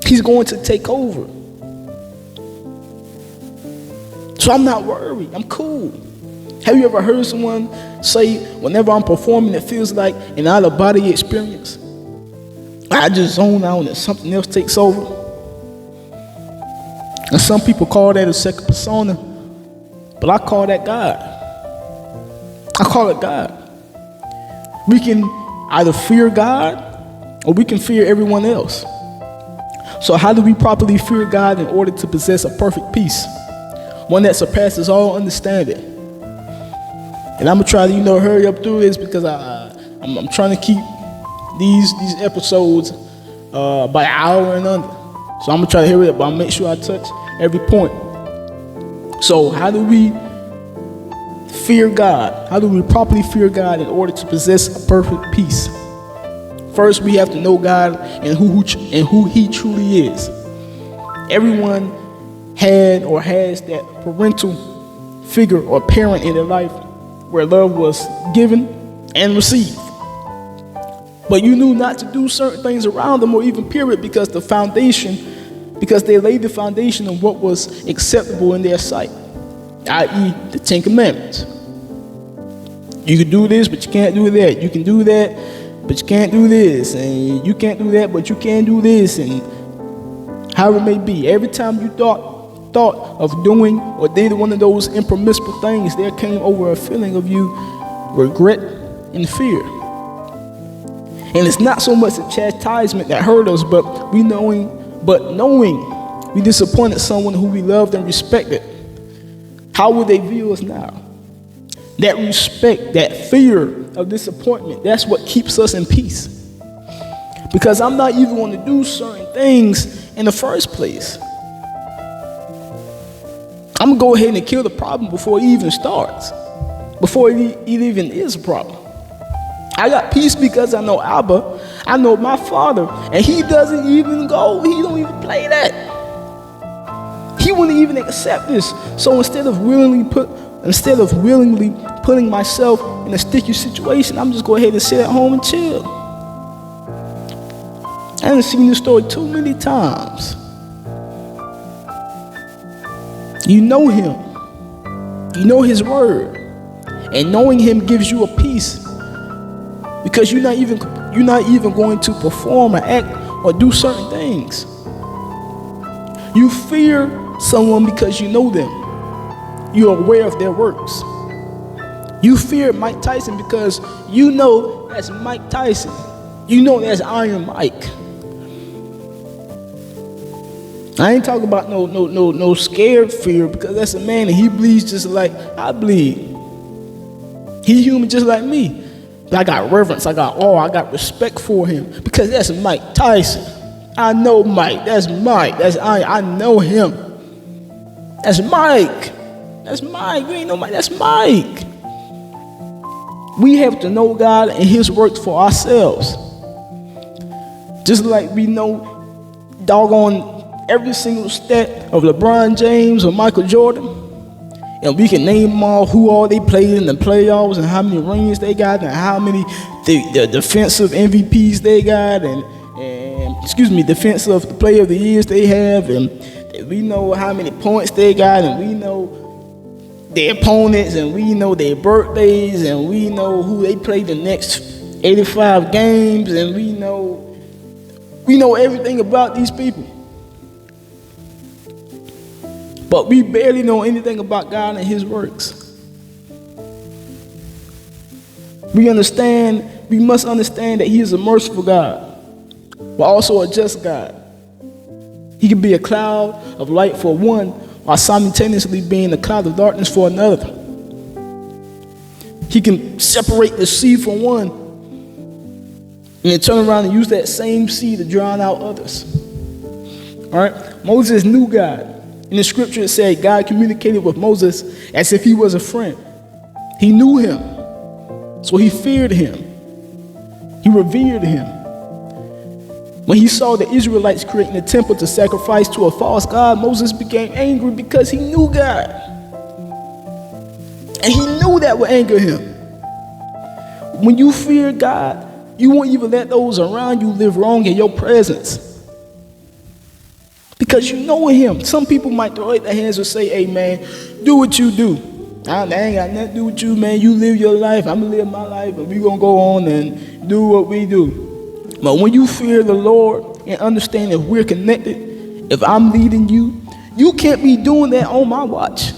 He's going to take over. So I'm not worried. I'm cool. Have you ever heard someone say, whenever I'm performing, it feels like an out-of-body experience? I just zone out and something else takes over. And some people call that a second persona, but I call that God. I call it God. We can either fear God or we can fear everyone else. So how do we properly fear God in order to possess a perfect peace? One that surpasses all understanding. And I'm going to try to, hurry up through this because I'm trying to keep these episodes by an hour and under. So I'm going to try to hurry up, but I'll make sure I touch every point. So how do we fear God? How do we properly fear God in order to possess a perfect peace? First, we have to know God and who He truly is. Everyone had or has that parental figure or parent in their life where love was given and received. But you knew not to do certain things around them or even period because they laid the foundation of what was acceptable in their sight, i.e. the Ten Commandments. You can do this, but you can't do that. You can do that, but you can't do this, and you can't do that, but you can do this, and however it may be. Every time you thought of doing or did one of those impermissible things, there came over a feeling of you regret and fear. And it's not so much the chastisement that hurt us, but knowing we disappointed someone who we loved and respected. How will they view us now? That respect, that fear of disappointment, that's what keeps us in peace. Because I'm not even going to do certain things in the first place. I'm going to go ahead and kill the problem before it even starts, before it even is a problem. I got peace because I know Abba, I know my Father, and He doesn't even go, He don't even play that. He wouldn't even accept this. So instead of willingly putting myself in a sticky situation, I'm just go ahead and sit at home and chill. I haven't seen this story too many times. You know Him. You know His word. And knowing Him gives you a peace. Because you're not even going to perform or act or do certain things. You fear someone because you know them. You're aware of their works. You fear Mike Tyson because you know that's Mike Tyson. You know that's Iron Mike. I ain't talking about no scared fear because that's a man and he bleeds just like I bleed. He's human just like me. But I got reverence, I got awe, I got respect for him because that's Mike Tyson. I know Mike. That's Mike. That's I know him. That's Mike. That's Mike. You ain't know Mike. That's Mike. We have to know God and His works for ourselves. Just like we know doggone every single stat of LeBron James or Michael Jordan, and we can name them all, who all they played in the playoffs and how many rings they got and how many the defensive MVPs they got and defensive player of the years they have, and we know how many points they got, and we know their opponents, and we know their birthdays, and we know who they played the next 85 games, and we know everything about these people. But we barely know anything about God and his works. We must understand that he is a merciful God, but also a just God. He can be a cloud of light for one, while simultaneously being a cloud of darkness for another. He can separate the sea from one, and then turn around and use that same sea to drown out others. All right? Moses knew God. In the scripture it said God communicated with Moses as if he was a friend. He knew him, so he feared him. He revered him. When he saw the Israelites creating a temple to sacrifice to a false god, Moses became angry because he knew God. And he knew that would anger him. When you fear God, you won't even let those around you live wrong in your presence. Because you know him. Some people might throw up their hands and say, hey man, do what you do. I ain't got nothing to do with you, man. You live your life, I'm gonna live my life, and we're gonna go on and do what we do. But when you fear the Lord and understand if we're connected, if I'm leading you, you can't be doing that on my watch.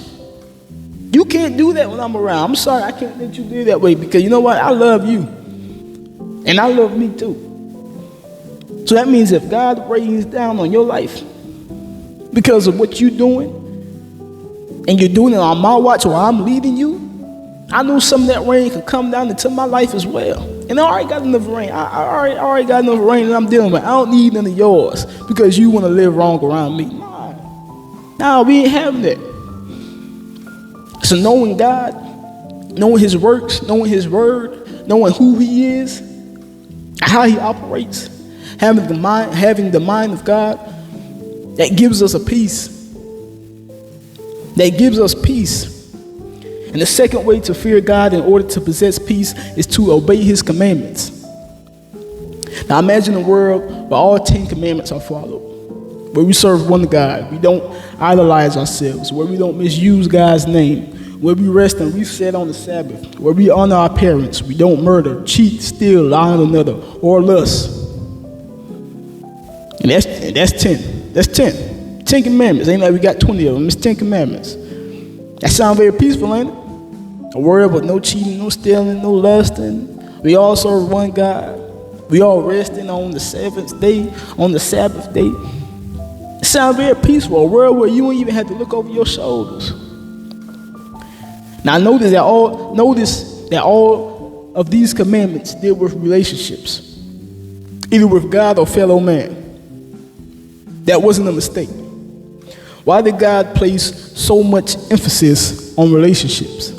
You can't do that when I'm around. I'm sorry, I can't let you do that way, because you know what? I love you. And I love me too. So that means if God rains down on your life because of what you're doing, and you're doing it on my watch while I'm leading you, I know some of that rain could come down into my life as well. And I already got enough rain. I already got enough rain that I'm dealing with. I don't need none of yours because you want to live wrong around me. Nah, we ain't having that. So knowing God, knowing his works, knowing his word, knowing who he is, how he operates, having the mind of God, that gives us a peace. That gives us peace. And the second way to fear God in order to possess peace is to obey his commandments. Now imagine a world where all 10 commandments are followed, where we serve one God, we don't idolize ourselves, where we don't misuse God's name, where we rest and reset on the Sabbath, where we honor our parents, we don't murder, cheat, steal, lie on another, or lust. And that's 10. That's 10. 10 commandments. Ain't like we got 20 of them. It's 10 commandments. That sound very peaceful, ain't it? A world with no cheating, no stealing, no lusting. We all serve one God. We all resting on the seventh day, on the Sabbath day. It sounds very peaceful. A world where you don't even have to look over your shoulders. Now notice that all of these commandments deal with relationships, either with God or fellow man. That wasn't a mistake. Why did God place so much emphasis on relationships?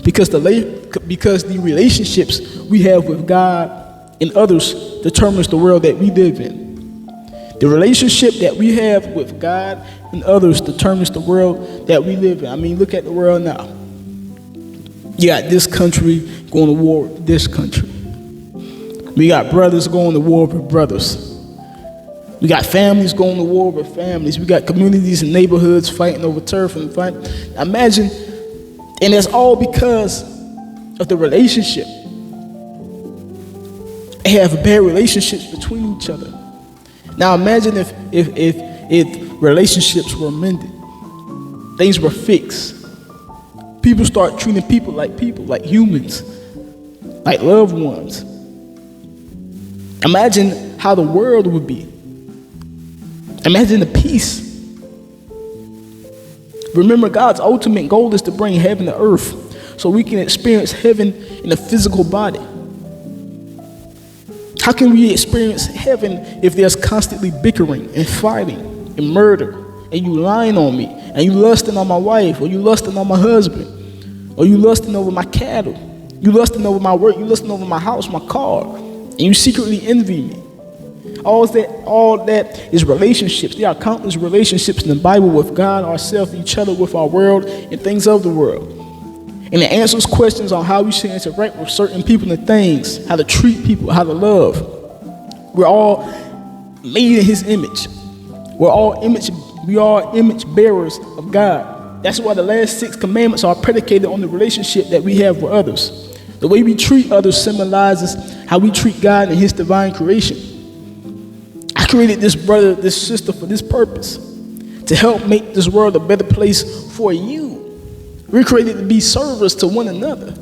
Because the relationships we have with God and others determines the world that we live in. The relationship that we have with God and others determines the world that we live in. I mean, look at the world now. You got this country going to war with this country. We got brothers going to war with brothers. We got families going to war with families. We got communities and neighborhoods fighting over turf and fighting. Imagine, and it's all because of the relationship. They have bad relationships between each other. Now imagine if relationships were mended, things were fixed. People start treating people, like humans, like loved ones. Imagine how the world would be. Imagine the peace. Remember, God's ultimate goal is to bring heaven to earth so we can experience heaven in a physical body. How can we experience heaven if there's constantly bickering and fighting and murder, and you lying on me, and you lusting on my wife, or you lusting on my husband, or you lusting over my cattle, you lusting over my work, you lusting over my house, my car, and you secretly envy me? All that is relationships. There are countless relationships in the Bible with God, ourselves, each other, with our world, and things of the world. And it answers questions on how we should interact with certain people and things, how to treat people, how to love. We're all made in His image. We are image bearers of God. That's why the last 6 commandments are predicated on the relationship that we have with others. The way we treat others symbolizes how we treat God and His divine creation. I created this brother, this sister for this purpose, to help make this world a better place for you. We're created to be servers to one another.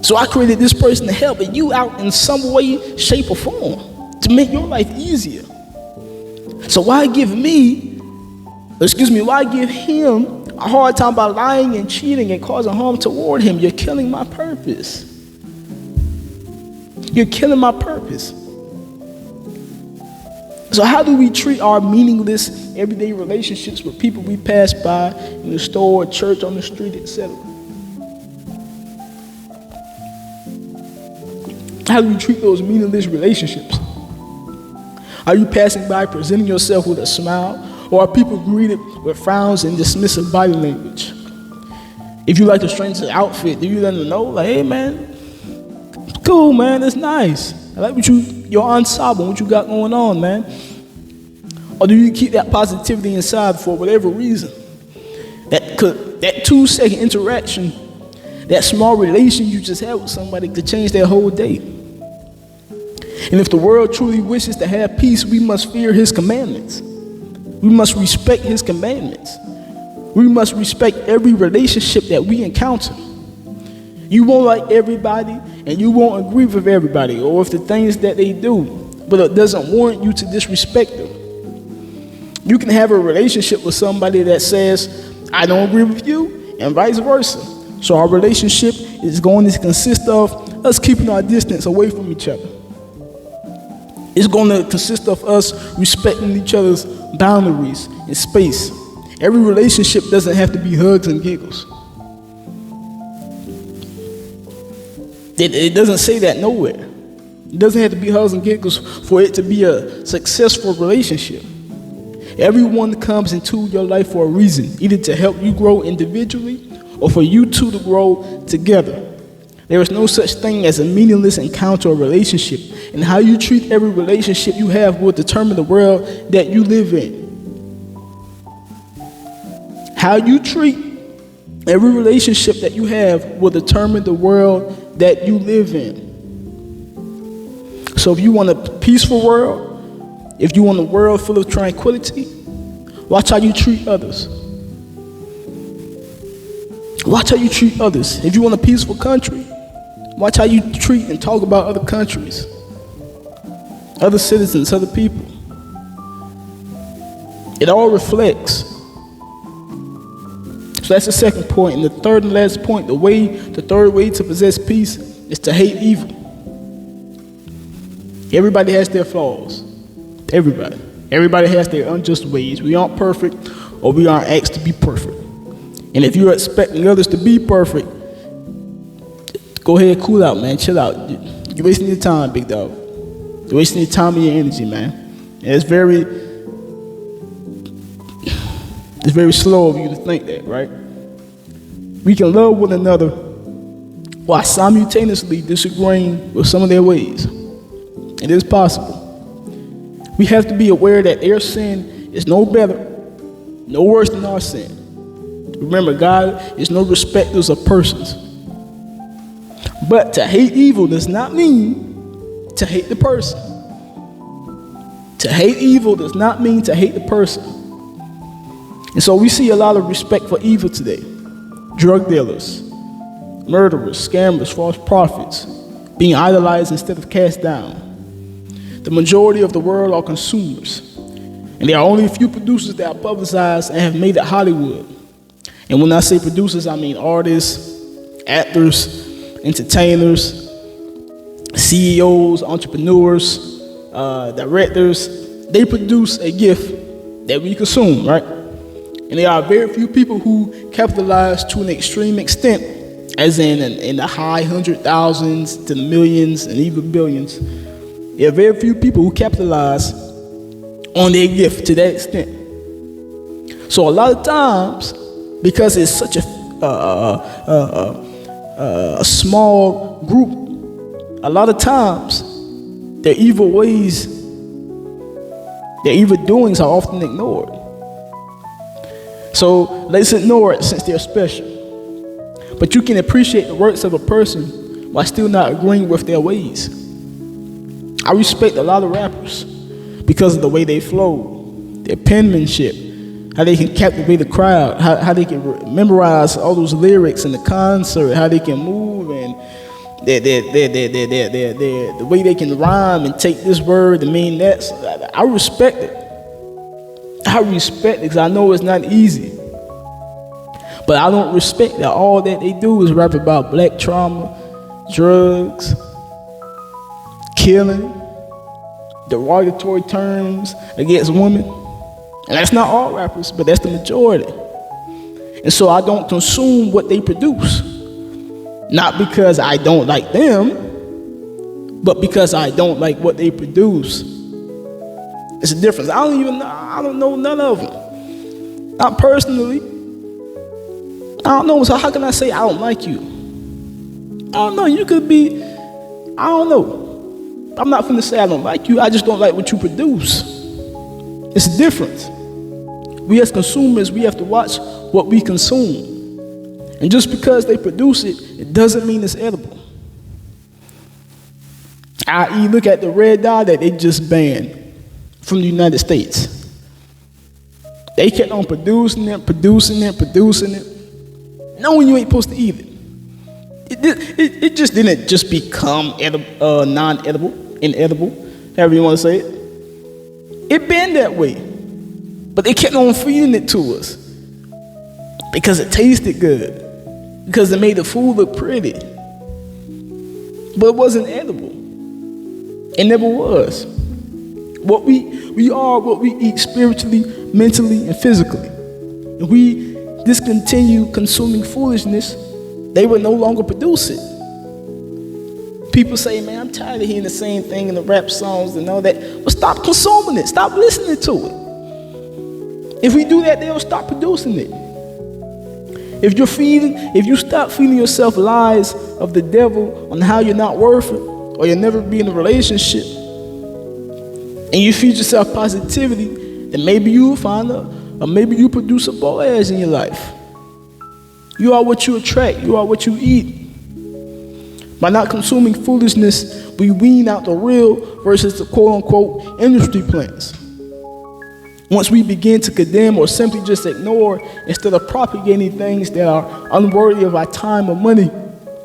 So I created this person to help you out in some way, shape, or form to make your life easier. So why give him a hard time by lying and cheating and causing harm toward him? You're killing my purpose. You're killing my purpose. So how do we treat our meaningless everyday relationships with people we pass by in the store, church, on the street, etc.? How do we treat those meaningless relationships? Are you passing by presenting yourself with a smile? Or are people greeted with frowns and dismissive body language? If you like the stranger's outfit, do you let them know, like, hey man, cool man, it's nice. I like your ensemble, what you got going on, man. Or do you keep that positivity inside for whatever reason? That 2-second interaction, that small relation you just had with somebody could change their whole day. And if the world truly wishes to have peace, we must fear His commandments. We must respect His commandments. We must respect every relationship that we encounter. You won't like everybody, and you won't agree with everybody or with the things that they do, but it doesn't warrant you to disrespect them. You can have a relationship with somebody that says, I don't agree with you, and vice versa. So our relationship is going to consist of us keeping our distance away from each other. It's going to consist of us respecting each other's boundaries and space. Every relationship doesn't have to be hugs and giggles. It doesn't say that nowhere. It doesn't have to be hugs and giggles for it to be a successful relationship. Everyone comes into your life for a reason, either to help you grow individually or for you two to grow together. There is no such thing as a meaningless encounter or relationship, and how you treat every relationship you have will determine the world that you live in. How you treat every relationship that you have will determine the world that you live in. So if you want a peaceful world, if you want a world full of tranquility, watch how you treat others. Watch how you treat others. If you want a peaceful country, watch how you treat and talk about other countries, other citizens, other people. It all reflects. So that's the second point. And the third and last point, the third way to possess peace is to hate evil. Everybody has their flaws. Everybody. Everybody has their unjust ways. We aren't perfect, or we aren't asked to be perfect. And if you're expecting others to be perfect, go ahead, cool out, man. Chill out. You're wasting your time, big dog. You're wasting your time and your energy, man. And it's very slow of you to think that, right? We can love one another while simultaneously disagreeing with some of their ways. It is possible. We have to be aware that their sin is no better, no worse than our sin. Remember, God is no respecter of persons. But to hate evil does not mean to hate the person. To hate evil does not mean to hate the person. And so we see a lot of respect for evil today. Drug dealers, murderers, scammers, false prophets, being idolized instead of cast down. The majority of the world are consumers. And there are only a few producers that are publicized and have made it Hollywood. And when I say producers, I mean artists, actors, entertainers, CEOs, entrepreneurs, directors. They produce a gift that we consume, right? And there are very few people who capitalize to an extreme extent, as in the high 100,000s to the millions and even billions. There are very few people who capitalize on their gift to that extent. So a lot of times, because it's such a small group, a lot of times their evil ways, their evil doings are often ignored. So let's ignore it since they're special. But you can appreciate the works of a person while still not agreeing with their ways. I respect a lot of rappers because of the way they flow, their penmanship, how they can captivate the crowd, how they can memorize all those lyrics in the concert, how they can move, and the way they can rhyme and take this word and mean that. So I respect it. I respect it because I know it's not easy. But I don't respect that all that they do is rap about black trauma, drugs, killing, derogatory terms against women. And that's not all rappers, but that's the majority. And so I don't consume what they produce. Not because I don't like them, but because I don't like what they produce. It's a difference. I don't know none of them. Not personally. I don't know, so how can I say I don't like you? I don't know, you could be, I don't know. I'm not finna say I don't like you, I just don't like what you produce. It's different. We as consumers, we have to watch what we consume. And just because they produce it, it doesn't mean it's edible. I.e., look at the red dye that they just banned from the United States. They kept on producing it, knowing you ain't supposed to eat it. It just didn't just become non-edible, inedible, however you want to say it. It been that way. But they kept on feeding it to us because it tasted good, because it made the food look pretty. But it wasn't edible. It never was. What we are what we eat spiritually, mentally, and physically. If we discontinue consuming foolishness, they will no longer produce it. People say, man, I'm tired of hearing the same thing in the rap songs and all that. Well, stop consuming it. Stop listening to it. If we do that, they'll stop producing it. If you stop feeding yourself lies of the devil on how you're not worth it, or you'll never be in a relationship, and you feed yourself positivity, then maybe you'll find or maybe you produce a Boaz in your life. You are what you attract. You are what you eat. By not consuming foolishness, we wean out the real versus the quote-unquote industry plants. Once we begin to condemn or simply just ignore instead of propagating things that are unworthy of our time or money,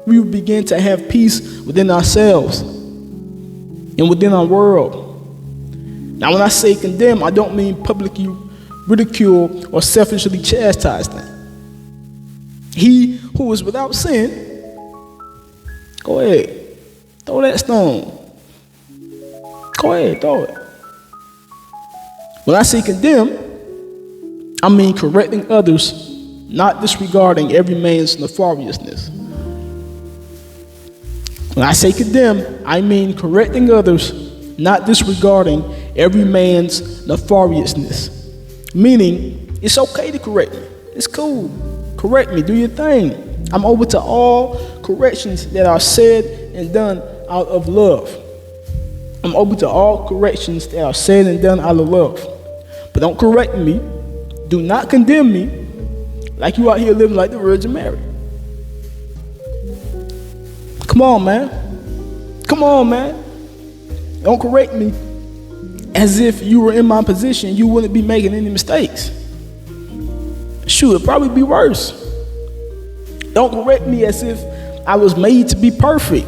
we will begin to have peace within ourselves and within our world. Now, when I say condemn, I don't mean publicly ridicule or selfishly chastise them. He who is without sin, go ahead, throw that stone. Go ahead, throw it. When I say condemn, I mean correcting others, not disregarding every man's nefariousness. When I say condemn, I mean correcting others, not disregarding every man's nefariousness. Meaning, it's okay to correct me. It's cool. Correct me. Do your thing. I'm open to all corrections that are said and done out of love. I'm open to all corrections that are said and done out of love. But don't correct me. Do not condemn me like you out here living like the Virgin Mary. Come on, man. Come on, man. Don't correct me as if you were in my position, you wouldn't be making any mistakes. Shoot, it'd probably be worse. Don't correct me as if I was made to be perfect.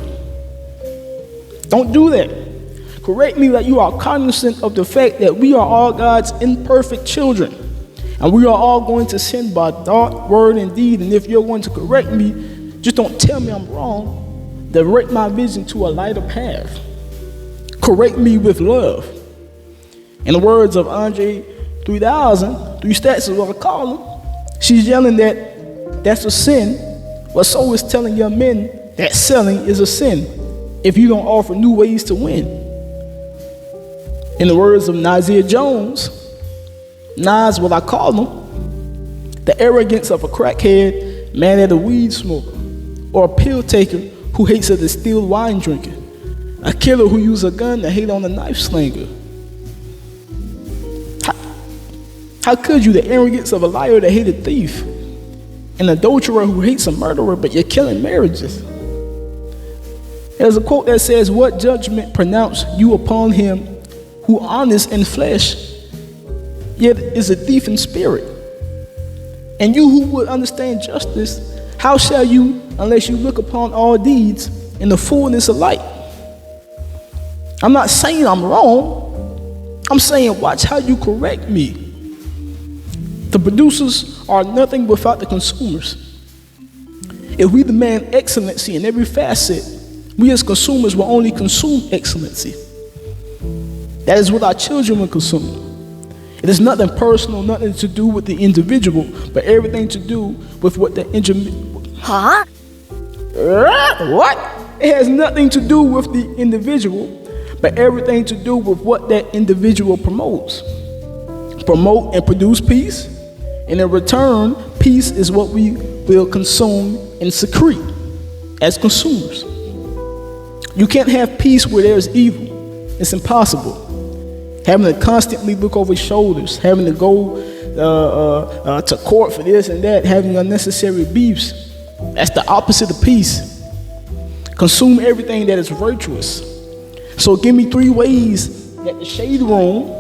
Don't do that. Correct me like you are cognizant of the fact that we are all God's imperfect children. And we are all going to sin by thought, word, and deed. And if you're going to correct me, just don't tell me I'm wrong. Direct my vision to a lighter path. Correct me with love. In the words of Andre 3000, 3 Stacks is what I call him, she's yelling that that's a sin. Well, so is telling young men that selling is a sin if you don't offer new ways to win. In the words of Nasir Jones, Nas, what I call him, the arrogance of a crackhead, mad at a weed smoker, or a pill taker who hates a distilled wine drinker, a killer who uses a gun to hate on a knife slinger. How could you? The arrogance of a liar that hates a thief, an adulterer who hates a murderer, but you're killing marriages. There's a quote that says, "What judgment pronounce you upon him who honest in flesh, yet is a thief in spirit? And you who would understand justice, how shall you unless you look upon all deeds in the fullness of light?" I'm not saying I'm wrong. I'm saying watch how you correct me. The producers are nothing without the consumers. If we demand excellency in every facet, we as consumers will only consume excellency. That is what our children will consume. It is nothing personal, nothing to do with the individual, but everything to do with what the What? It has nothing to do with the individual, but everything to do with what that individual promotes. Promote and produce peace, and in return, peace is what we will consume and secrete as consumers. You can't have peace where there's evil. It's impossible. Having to constantly look over shoulders, having to go to court for this and that, having unnecessary beefs. That's the opposite of peace. Consume everything that is virtuous. So give me 3 ways that the Shade Room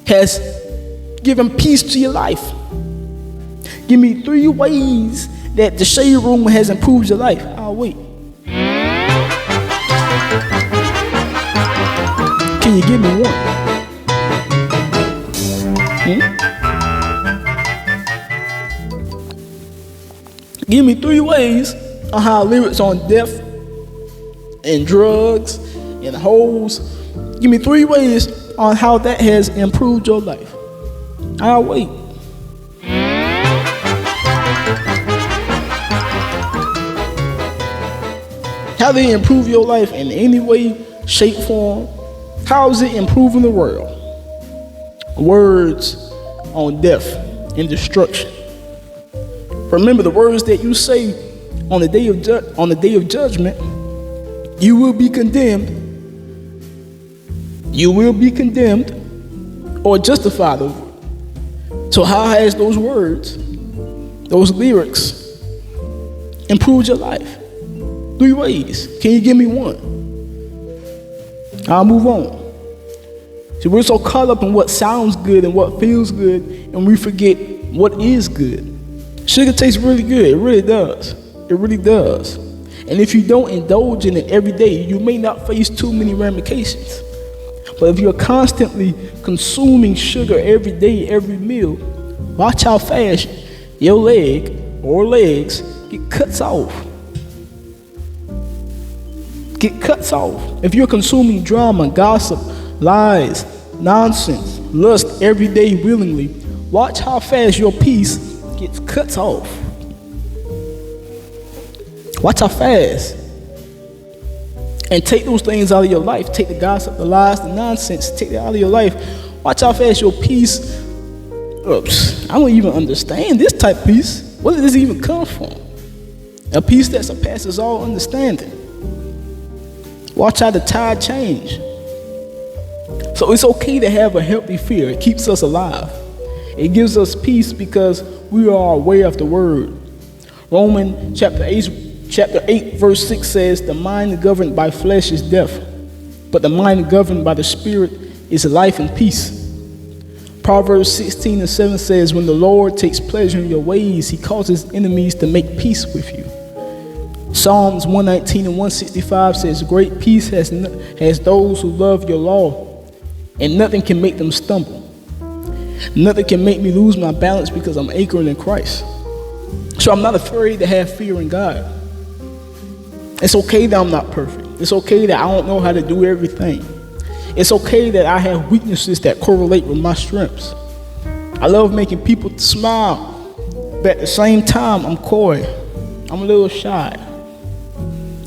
has given peace to your life. Give me 3 ways that the Shade Room has improved your life. I'll wait. Can you give me one? Give me 3 ways on how lyrics on death and drugs and hoes. Give me 3 ways on how that has improved your life. I'll wait. How they improve your life in any way, shape, form? How is it improving the world? Words on death and destruction. Remember the words that you say on the day of judgment. You will be condemned. You will be condemned or justified over it. So how has those words, those lyrics, improved your life? 3 ways. Can you give me one? I'll move on. See, we're so caught up in what sounds good and what feels good, and we forget what is good. Sugar tastes really good. It really does. It really does. And if you don't indulge in it every day, you may not face too many ramifications. But if you're constantly consuming sugar every day, every meal, watch how fast your leg or legs get cuts off. Get cuts off. If you're consuming drama, gossip, lies, nonsense, lust every day willingly, watch how fast your peace gets cut off. Watch how fast. And take those things out of your life. Take the gossip, the lies, the nonsense, take that out of your life. Watch how fast your peace, I don't even understand this type of peace. Where did this even come from? A peace that surpasses all understanding. Watch how the tide change. So it's okay to have a healthy fear. It keeps us alive. It gives us peace because we are aware of the word. Romans chapter 8 verse 6 says, the mind governed by flesh is death, but the mind governed by the spirit is life and peace. Proverbs 16:7 says, when the Lord takes pleasure in your ways, he causes enemies to make peace with you. Psalms 119 and 165 says, great peace has those who love your law, and nothing can make them stumble. Nothing can make me lose my balance because I'm anchored in Christ. So I'm not afraid to have fear in God. It's okay that I'm not perfect. It's okay that I don't know how to do everything. It's okay that I have weaknesses that correlate with my strengths. I love making people smile, but at the same time, I'm coy. I'm a little shy.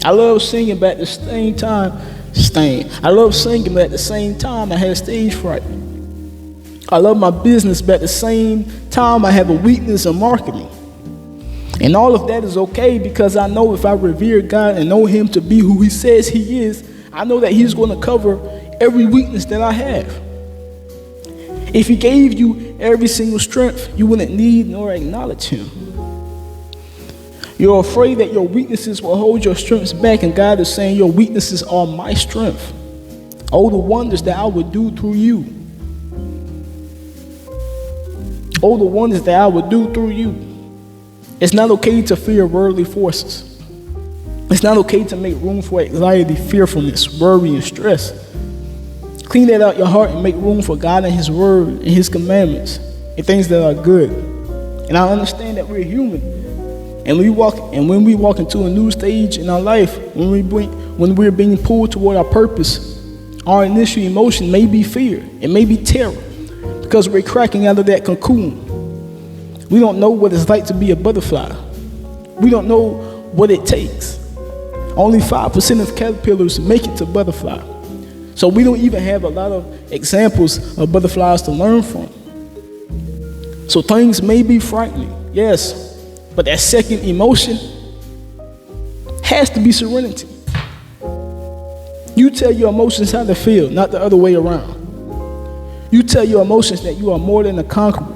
I love singing, but at the same time, stain. I love singing, but at the same time, I had stage fright. I love my business, but at the same time, I have a weakness in marketing. And all of that is okay because I know if I revere God and know Him to be who He says He is, I know that He's going to cover every weakness that I have. If He gave you every single strength, you wouldn't need nor acknowledge Him. You're afraid that your weaknesses will hold your strengths back, and God is saying your weaknesses are my strength. Oh, the wonders that I would do through you. Oh, the wonders that I would do through you. It's not okay to fear worldly forces. It's not okay to make room for anxiety, fearfulness, worry, and stress. Clean that out your heart and make room for God and His word and His commandments and things that are good. And I understand that we're human. And when we walk into a new stage in our life, when we're being pulled toward our purpose, our initial emotion may be fear. It may be terror because we're cracking out of that cocoon. We don't know what it's like to be a butterfly. We don't know what it takes. Only 5% of caterpillars make it to butterfly. So we don't even have a lot of examples of butterflies to learn from. So things may be frightening, yes, but that second emotion has to be serenity. You tell your emotions how to feel, not the other way around. You tell your emotions that you are more than a conqueror.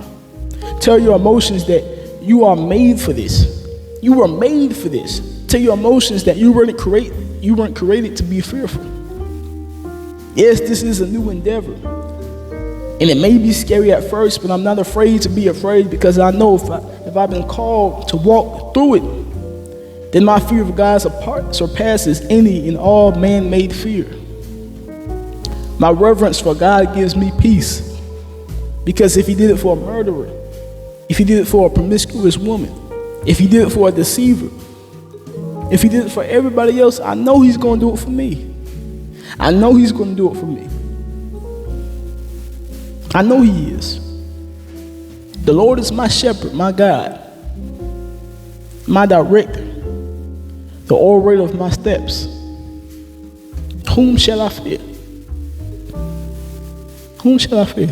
Tell your emotions that you are made for this. You were made for this. Tell your emotions that you weren't created to be fearful. Yes, this is a new endeavor. And it may be scary at first, but I'm not afraid to be afraid because I know if I've been called to walk through it, then my fear of God surpasses any and all man-made fear. My reverence for God gives me peace because if He did it for a murderer, if He did it for a promiscuous woman, if He did it for a deceiver, if He did it for everybody else, I know He's going to do it for me. I know He's going to do it for me. I know He is. The Lord is my shepherd, my God, my director, the orator of my steps. Whom shall I fear? Whom shall I fear?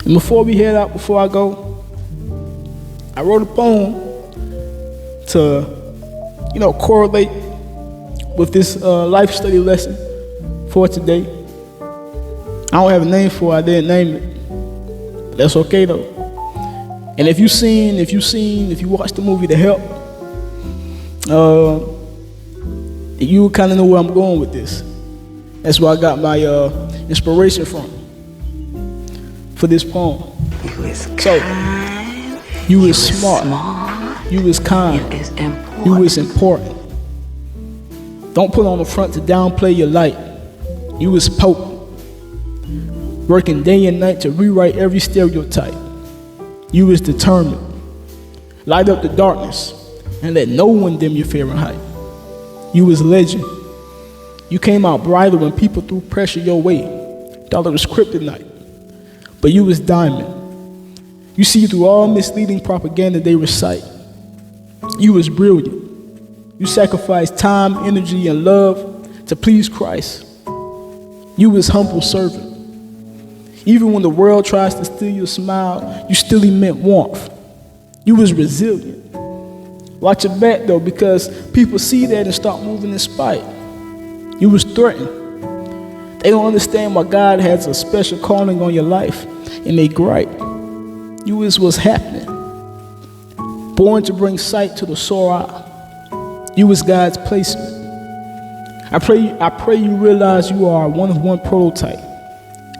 And before we head out, before I go, I wrote a poem to, correlate with this life study lesson for today. I don't have a name for it, I didn't name it. But that's okay though. And if you watched the movie The Help, you kind of know where I'm going with this. That's where I got my inspiration from for this poem. You is kind, so, you is smart, you is kind, you is important. Don't put on the front to downplay your light. You is potent, working day and night to rewrite every stereotype. You is determined. Light up the darkness and let no one dim your Fahrenheit. You is legend. You came out brighter when people threw pressure your way. Thought it was kryptonite, but you was diamond. You see through all misleading propaganda they recite. You was brilliant. You sacrificed time, energy, and love to please Christ. You was humble servant. Even when the world tries to steal your smile, you still emit warmth. You was resilient. Watch your back though, because people see that and start moving in spite. You was threatened. They don't understand why God has a special calling on your life, and they gripe. You was what's happening. Born to bring sight to the sore eye. You was God's placement. I pray you realize you are a one-of-one prototype,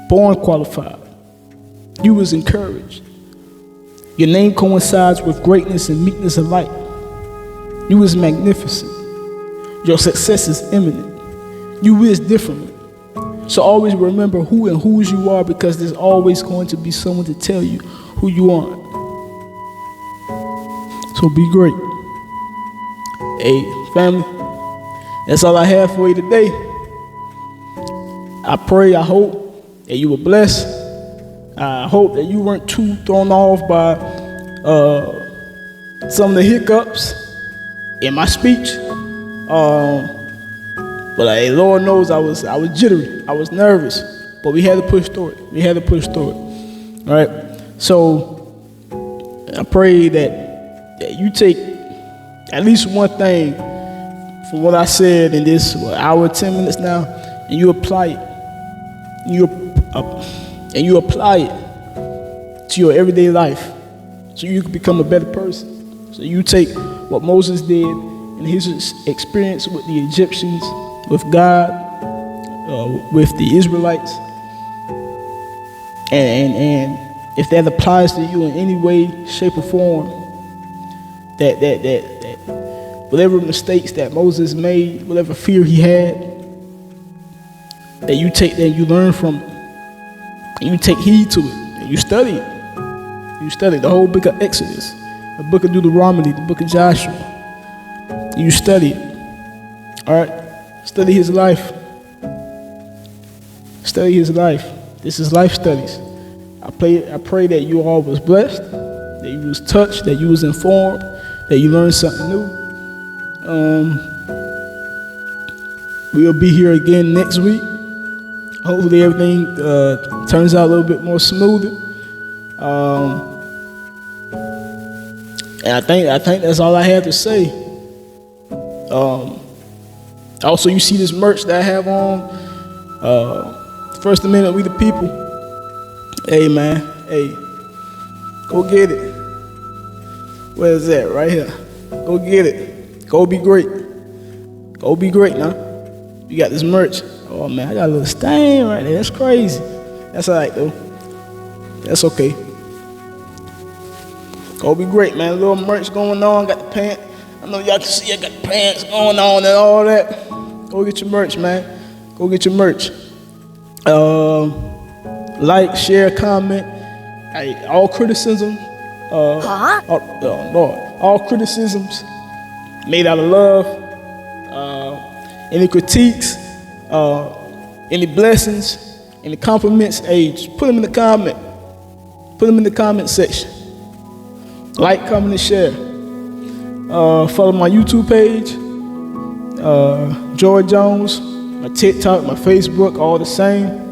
born qualified. You was encouraged. Your name coincides with greatness and meekness alike. You was magnificent. Your success is imminent. You is different. So always remember who and whose you are, because there's always going to be someone to tell you who you aren't. So be great. Hey, family, that's all I have for you today. I pray, I hope that you were blessed. I hope that you weren't too thrown off by some of the hiccups in my speech. But Lord knows I was jittery. I was nervous. But we had to push through it. We had to push through it. All right. So I pray that you take at least one thing from what I said in this hour, 10 minutes now, and you apply it. And you apply it to your everyday life, so you can become a better person. So you take what Moses did and his experience with the Egyptians, with God, with the Israelites, and if that applies to you in any way, shape, or form, that whatever mistakes that Moses made, whatever fear he had, that you take that, you learn from it, and you take heed to it, and you study it. You study the whole book of Exodus, the book of Deuteronomy, the book of Joshua. You study it. All right? Study his life. Study his life. This is life studies. I pray that you all was blessed, that you was touched, that you was informed, that you learned something new. We'll be here again next week. Hopefully everything turns out a little bit more smoother. And I think that's all I have to say. Also, you see this merch that I have on. First Amendment, we the people. Hey, man. Hey, go get it. Where is that? Right here. Go get it. Go be great. Go be great now. You got this merch. Oh, man, I got a little stain right there. That's crazy. That's all right, though. That's okay. Go be great, man. A little merch going on. Got the pants. I know y'all can see I got the pants going on and all that. Go get your merch, man. Go get your merch. Like, share, comment. Hey, all criticism. All criticisms made out of love. Any critiques, any blessings, any compliments, hey, just put them in the comment. Put them in the comment section. Like, comment, and share. Follow my YouTube page, Joy Jones, my TikTok, my Facebook, all the same.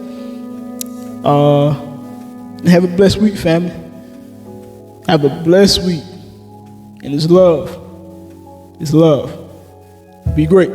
Have a blessed week, family. Have a blessed week. And it's love. It's love. Be great.